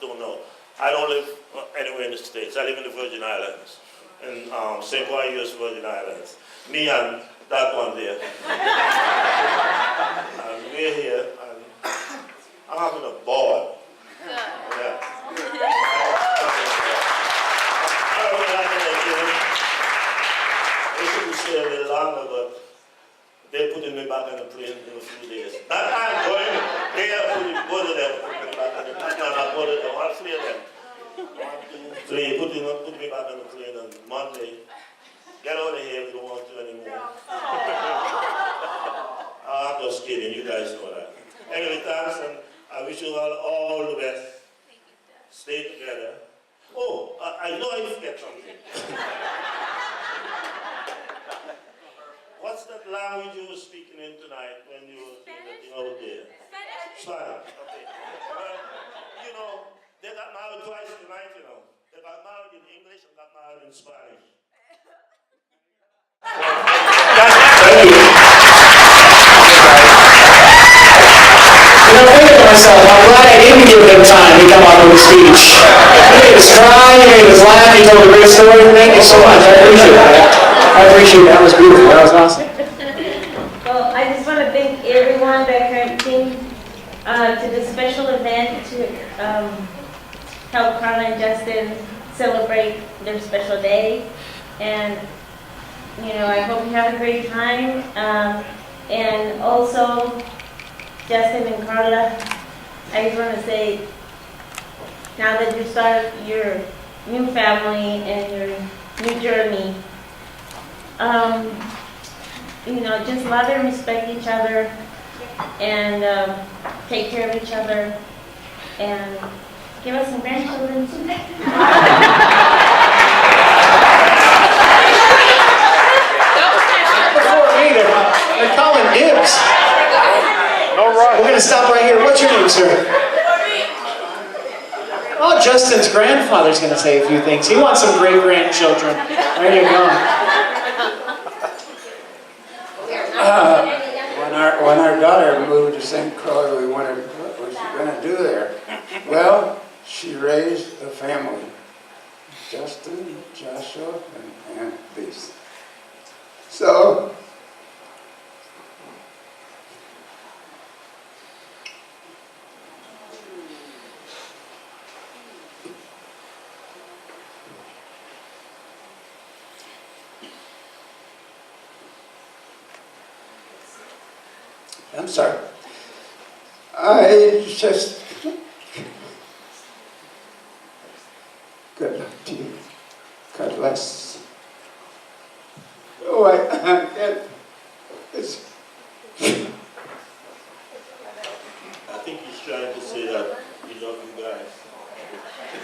don't know. I don't live anywhere in the States. I live in the Virgin Islands. In St. Juan, U.S. Virgin Islands. Me and that one there. And we're here, and I'm having a ball. Yeah. I should stay a little longer, but they're putting me back on the plane in a few days. I'm going, they are putting both of them back on the plane. Not both of them, all 3 of them. 1, 2, 3, put me back on the plane on Monday. Get out of here, we don't want you anymore. I'm just kidding, you guys know that. Anyway, thanks, and I wish you all the best. Stay together. Oh, I know I forget something. What's that language you were speaking in tonight when you were out there? Spanish. Okay. You know, they got married twice tonight, you know. They got married in English and got married in Spanish. Thank you. I'm thinking to myself, I'm glad I didn't give them time to come up with a speech. You made us cry, you made us laugh, you told a great story. Thank you so much. I appreciate that. I appreciate that. That was beautiful. That was awesome. Well, I just want to thank everyone that came to this special event to help Karla and Justin celebrate their special day. And, you know, I hope you have a great time. And also, Justin and Karla, I just want to say, now that you start your new family and your new journey, you know, just love and respect each other and take care of each other and give us some grandchildren someday. Before me, they're calling dibs. No rush. We're going to stop right here. What's your name, sir? Oh, Justin's grandfather's going to say a few things. He wants some great-grandchildren. There you go. When our daughter moved to St. Croix, we wondered what was she going to do there. Well, she raised a family. Justin, Joshua, and Lisa. So, I'm sorry. I just... Good luck to you. God bless. Oh, I can't... It's... I think he's trying to say that we love you guys.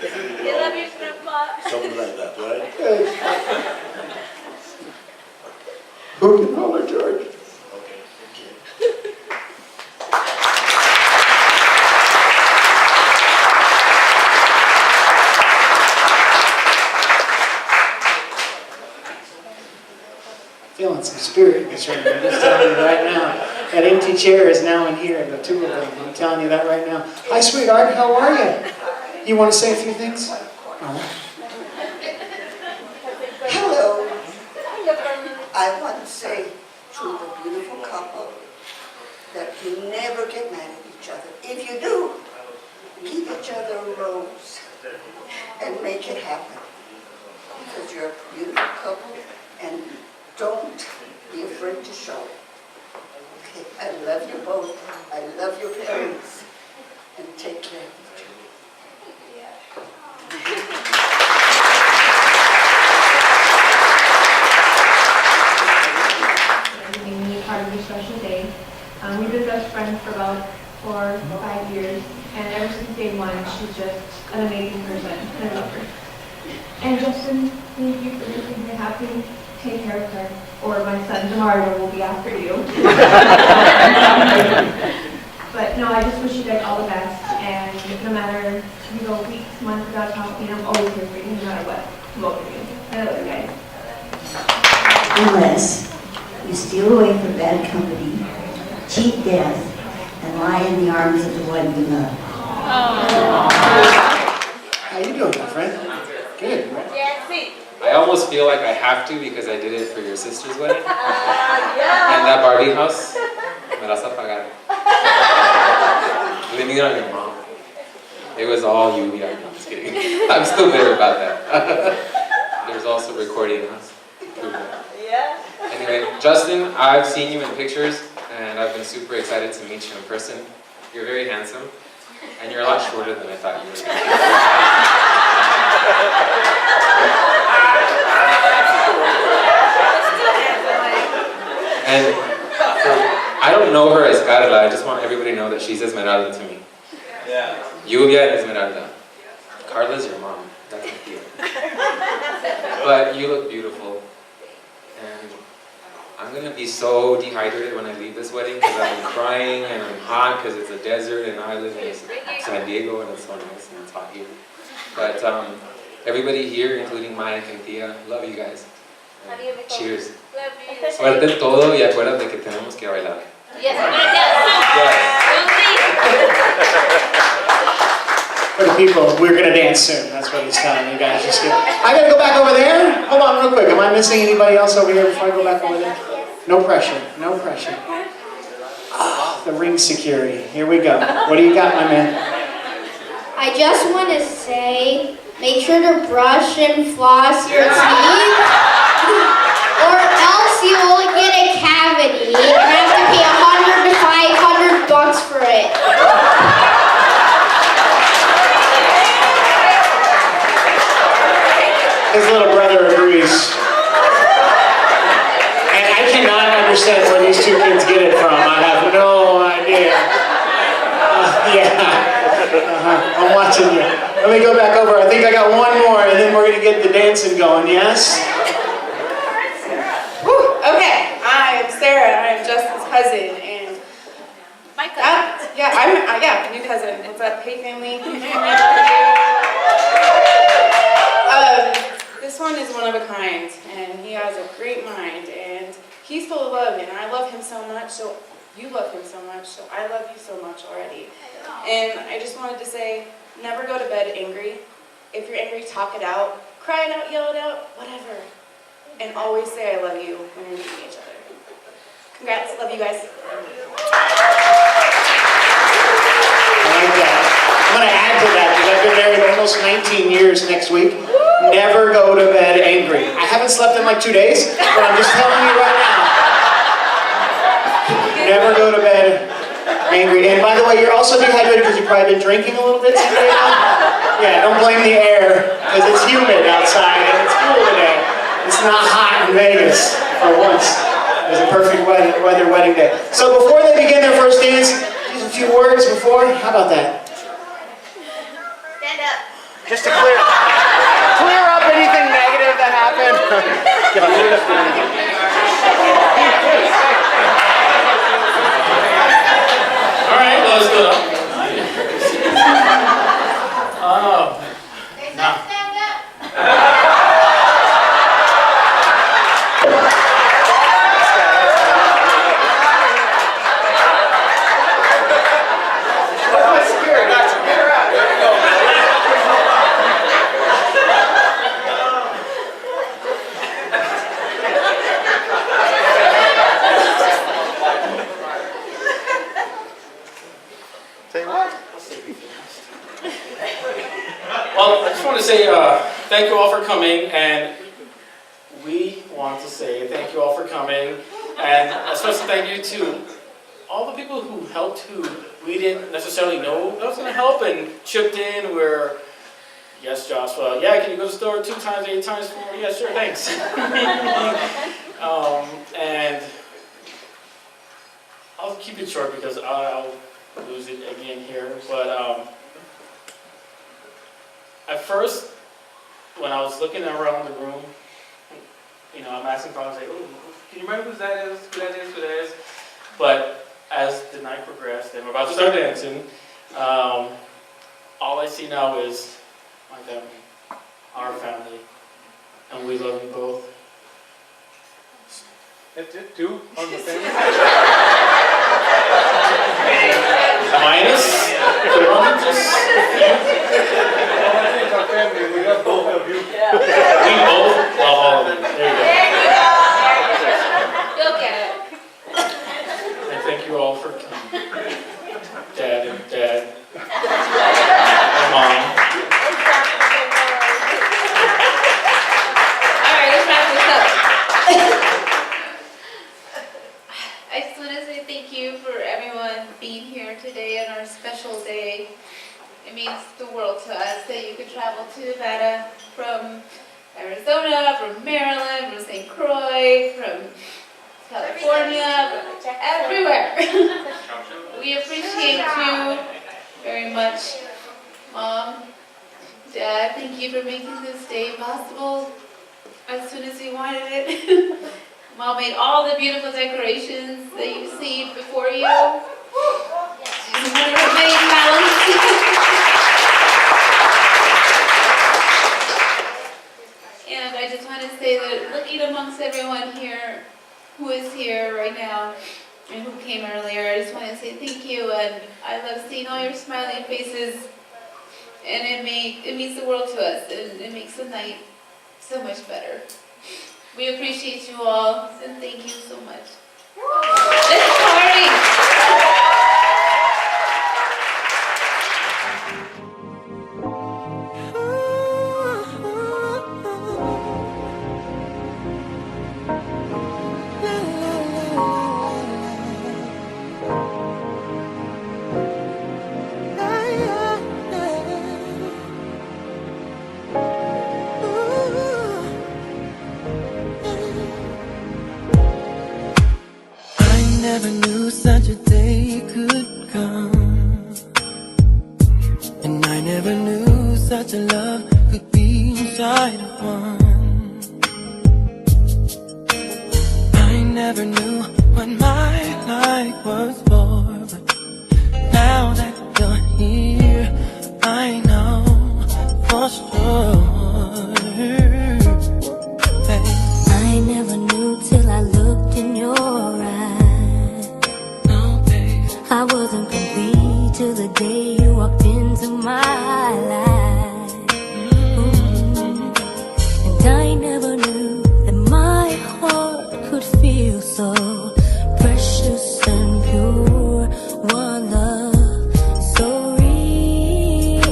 We love you, Grandpa. Something like that, right? Who can hold her, George? Okay, thank you. Feeling some spirit in this room. I'm just telling you right now. That empty chair is now in here, the two of them. I'm telling you that right now. Hi, sweetheart. How are you? You want to say a few things? Hello. I want to say to the beautiful couple that you never get mad at each other. If you do, give each other a rose and make it happen. Because you're a beautiful couple and don't be afraid to show it. Okay, I love you both. I love your parents. And take care of each other. Being part of your special day. We've been best friends for about 4 or 5 years, and ever since day one, she's just an amazing person, and I love her. And Justin, thank you for making her happy. Take care of her, or my son Jamaro will be after you. But no, I just wish you guys all the best, and no matter if you go weeks, months without talking, I'm always here for you, no matter what, both of you. I love you guys. Unless you steal away from bad company, cheat death, and lie in the arms of the one you love. How you doing, my friend? Good, right? I almost feel like I have to because I did it for your sister's wedding. And that Barbie house, me las apagaron. Blaming it on your mom. It was all you, yeah, I'm just kidding. I'm still bitter about that. There's also recording us. Anyway, Justin, I've seen you in pictures, and I've been super excited to meet you in person. You're very handsome, and you're a lot shorter than I thought you were going to be. And I don't know everybody know that she's Esmeralda to me. Yeah. Lluvia and Esmeralda. Carla's your mom. That's my deal. But you look beautiful. And I'm going to be so dehydrated when I leave this wedding because I've been crying and I'm hot because it's a desert and I live in San Diego and it's so nice and it's hot here. But everybody here, including Mike and Tia, love you guys. And cheers. Suerte en todo y acuérdate que tenemos que bailar. Yes, For the people, we're going to dance soon. That's what he's telling you guys. Just I got to go back over there. Hold on real quick. Am I missing anybody else over here before I go back over there? No pressure. No pressure. Oh, the ring security. Here we go. What do you got, my man? I just want to say, make sure to brush and floss your teeth, or else you will get a cavity and have to pay $100 to $500 for it. His little brother agrees. And I cannot understand where these two kids get it from. I have no idea. I'm watching you. Let me go back over. I think I got one more, and then we're going to get the dancing going, yes? Whew, okay, I'm Sarah. I'm Justin's cousin, and my cousin. I'm new cousin. What's up? Hey, family. This one is one of a kind, and he has a great mind, and he's full of love, and I love him so much. So you love him so much, so I love you so much already. And I just wanted to say, never go to bed angry. If you're angry, talk it out. Cry it out, yell it out, whatever. And always say I love you when you're meeting each other. Congrats, love you guys. I like that. I'm going to add to that because I've been married almost 19 years next week. Never go to bed angry. I haven't slept in like 2 days, but I'm just telling you right now. Never go to bed angry. And by the way, you're also dehydrated because you've probably been drinking a little bit today. Yeah, don't blame the air because it's humid outside and it's cool today. It's not hot in Vegas for once. It was a perfect weather wedding day. So before they begin their first dance, just a few words before. How about that? Stand up. Just to clear up anything negative that happened. All right, well, let's go. Oh, no. Well, I just want to say thank you all for coming, and we want to say thank you all for coming, and a special thank you to all the people who helped, who we didn't necessarily know that was going to help, and chipped in. Where, yes, Joshua, yeah, can you go to the store 2 times, 8 times 4? Yeah, sure, thanks. And I'll keep it short because I'll lose it again here, but at first, when I was looking around the room, you know, I'm asking problems like, oh, can you remember who that is, who that is, who that is? But as the night progressed and we're about to start dancing, all I see now is my family, our family, and we love you both. That's it, 2 on the family? Minus? Our family, we love both of you. We both love all of you. There you go. You'll get it. And thank you all for coming. Dad and Mom. Alright, let's wrap this up. I just want to say thank you for everyone being here today on our special day. It means the world to us that you could travel to Nevada from Arizona, from Maryland, from St. Croix, from California, everywhere. We appreciate you very much. Mom, Dad, thank you for making this day possible as soon as you wanted it. Mom made all the beautiful decorations that you see before you. She's one of her many talents. And I just want to say that looking amongst everyone here, who is here right now, and who came earlier, I just want to say thank you, and I love seeing all your smiling faces, and it means the world to us, and it makes the night so much better. We appreciate you all, and thank you so much. Let's party! I never knew such a day could come, and I never knew such a love could be inside of one. I never knew what my life was for, but now that you're here, I know for sure. Hey. I never knew till I looked in your eyes. No, babe. I wasn't complete till the day you walked into my life. And I never knew that my heart could feel so precious and pure. One love so real.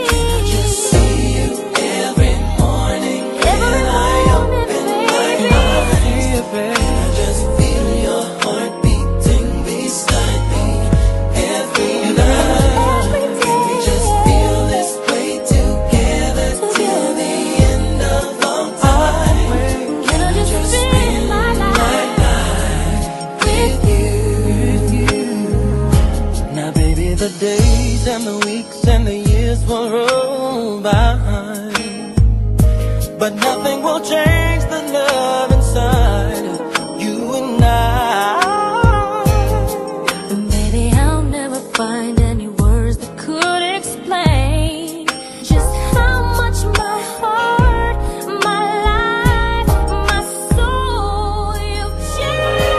I just see you every morning when I open my eyes. I just feel your heart beating beside me every night. We just feel this way together till the end of all time. Can I just spend my life with you? Now baby, the days and the weeks and the years will roll by, but nothing will change the love inside of you and I. And baby, I'll never find any words that could explain just how much my heart, my life, my soul, you've changed.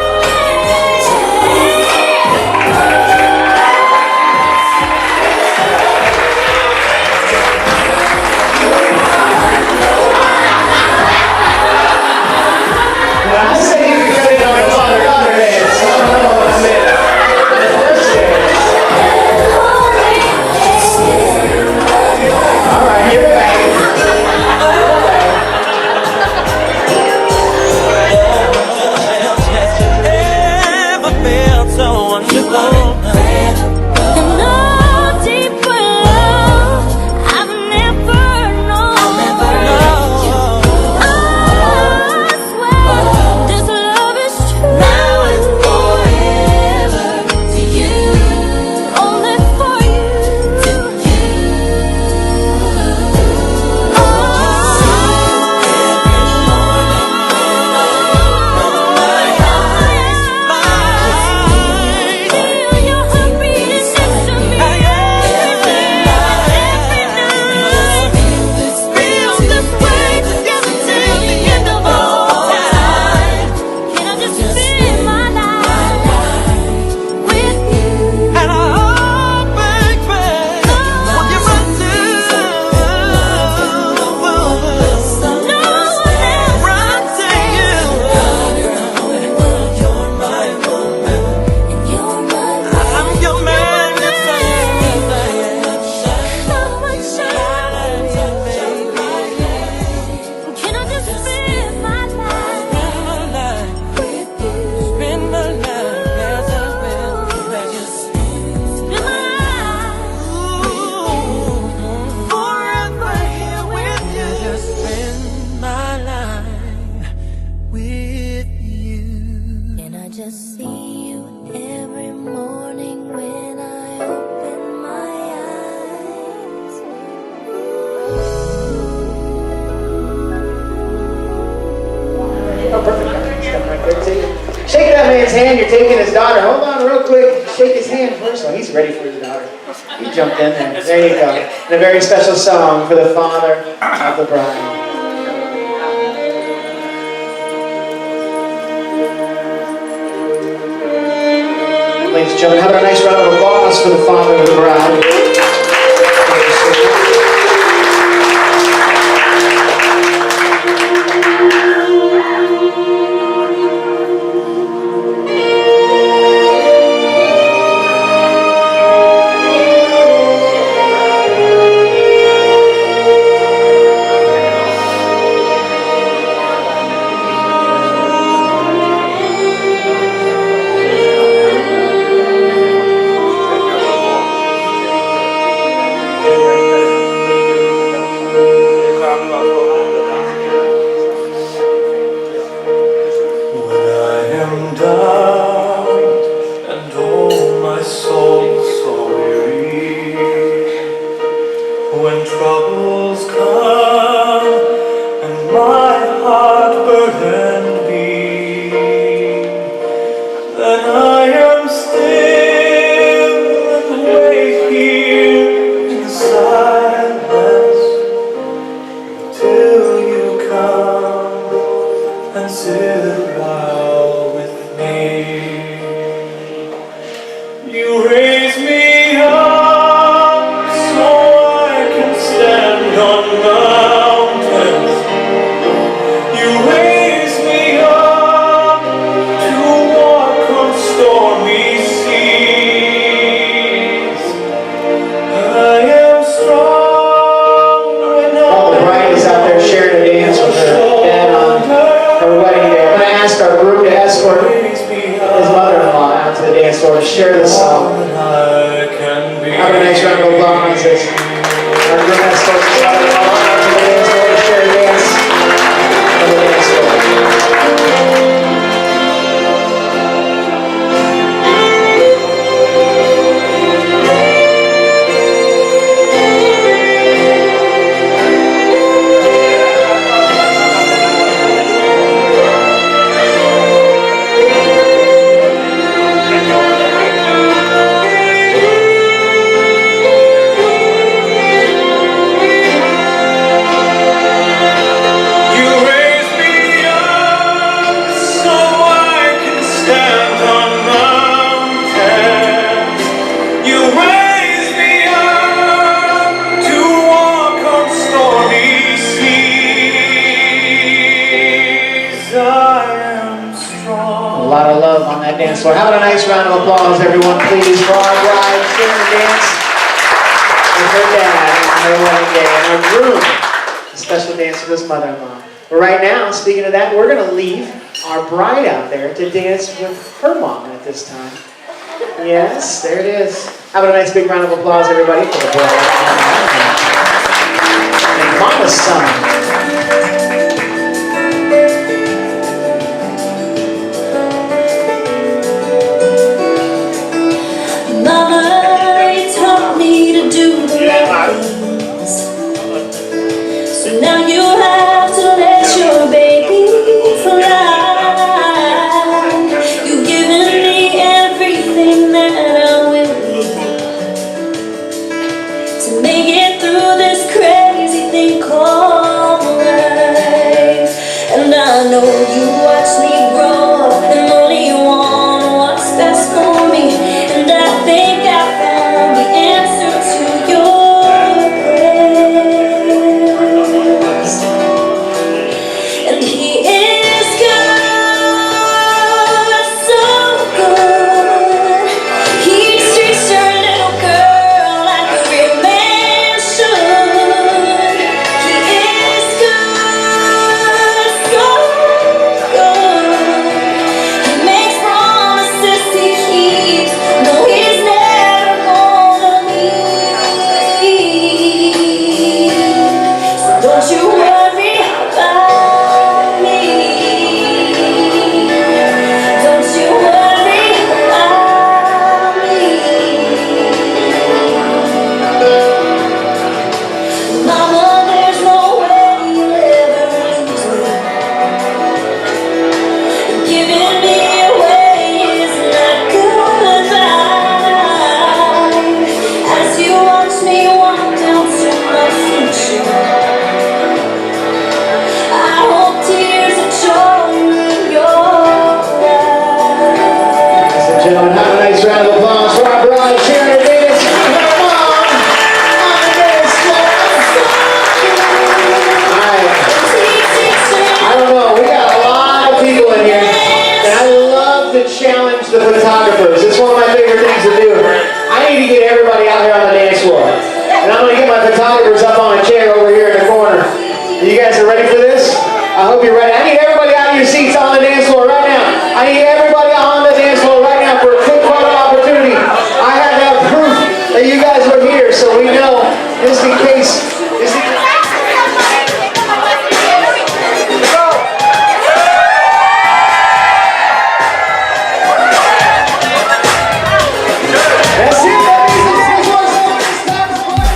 his hand, you're taking his daughter. Hold on real quick. Shake his hand first. Oh, he's ready for his daughter. He jumped in there. There you go. And a very special song for the father of the bride. Ladies and gentlemen, have a nice round of applause for the father of the bride. When troubles come and my heart burdened be, then I am still and wait here in silence till you come and sit a while with me. You raise me up stand on mountains. You raise me up to walk on stormy seas. I am strong when all the bride is out there sharing a dance with her dad on her wedding day. I'm going to ask our group to escort his mother-in-law out to the dance floor to share this song. Have a nice round of applause. Our group has folks to out to the dance floor to share a dance on the dance floor. A lot of love on that dance floor. How about a nice round of applause, everyone, please, for our bride sharing a dance with her dad on their wedding day, and our groom, a special dance with his mother-in-law. But right now, speaking of that, we're going to leave our bride out there to dance with her mom at this time. Yes, there it is. How about a nice big round of applause, everybody, for the bride and mama's son. So now you have to let your baby fly. You've given me everything that I will need to make it through this crazy thing called guys are ready for this? I hope you're ready. I need everybody out of your seats on the dance floor right now. I need everybody on the dance floor right now for a quick photo opportunity. I have to have proof that you guys were here so we know, just in case. That's it, ladies and gentlemen. It's time to play.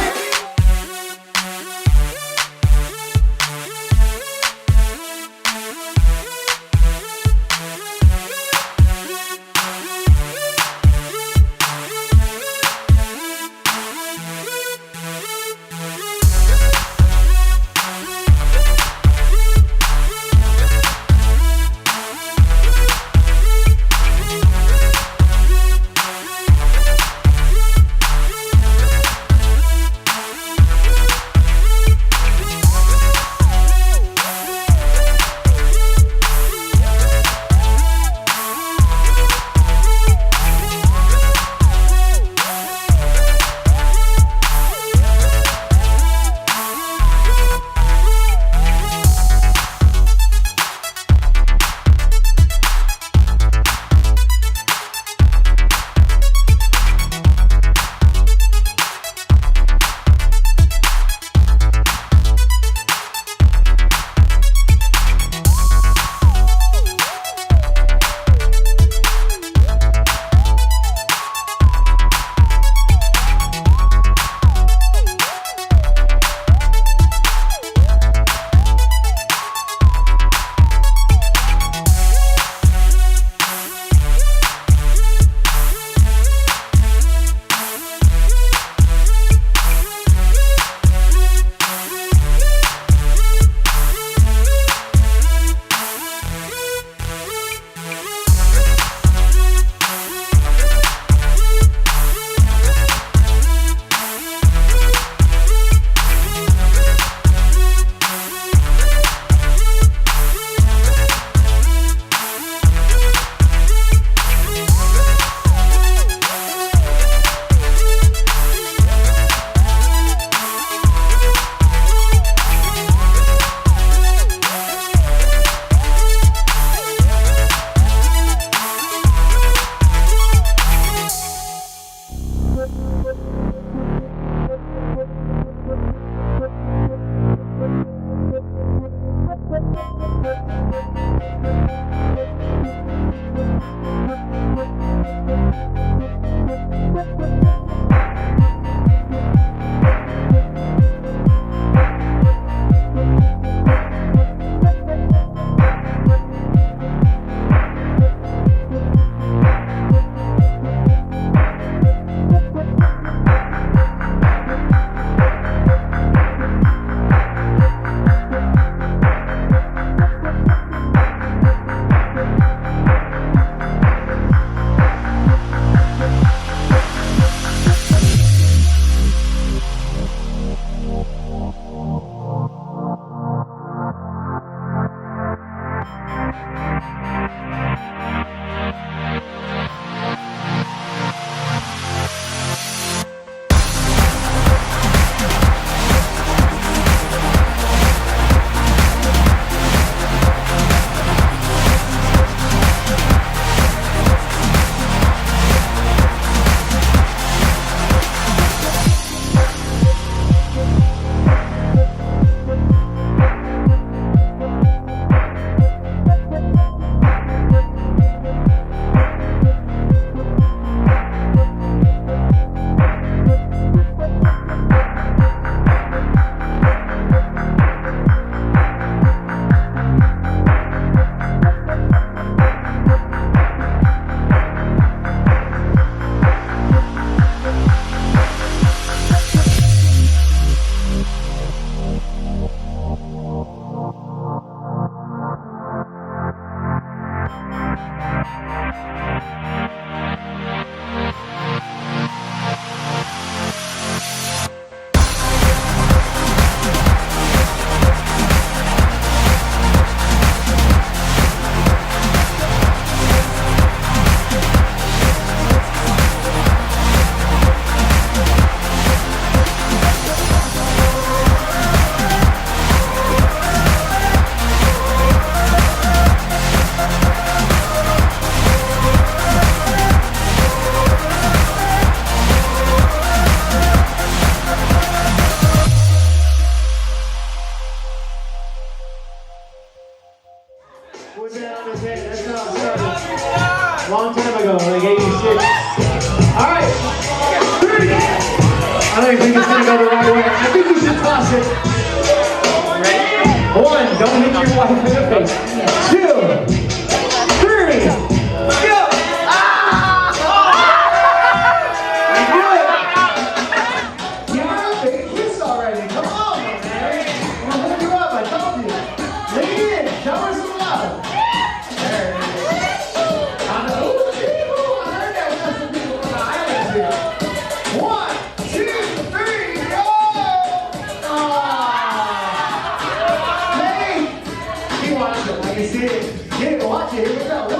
Put that on his head. That's how it started. Long time ago, like 86. All right. 3. I don't even think it's going to go the right way. I think you should toss it. Ready? 1. Don't hit your wife in the face. 2. 3. Go! Watch it. Here we go.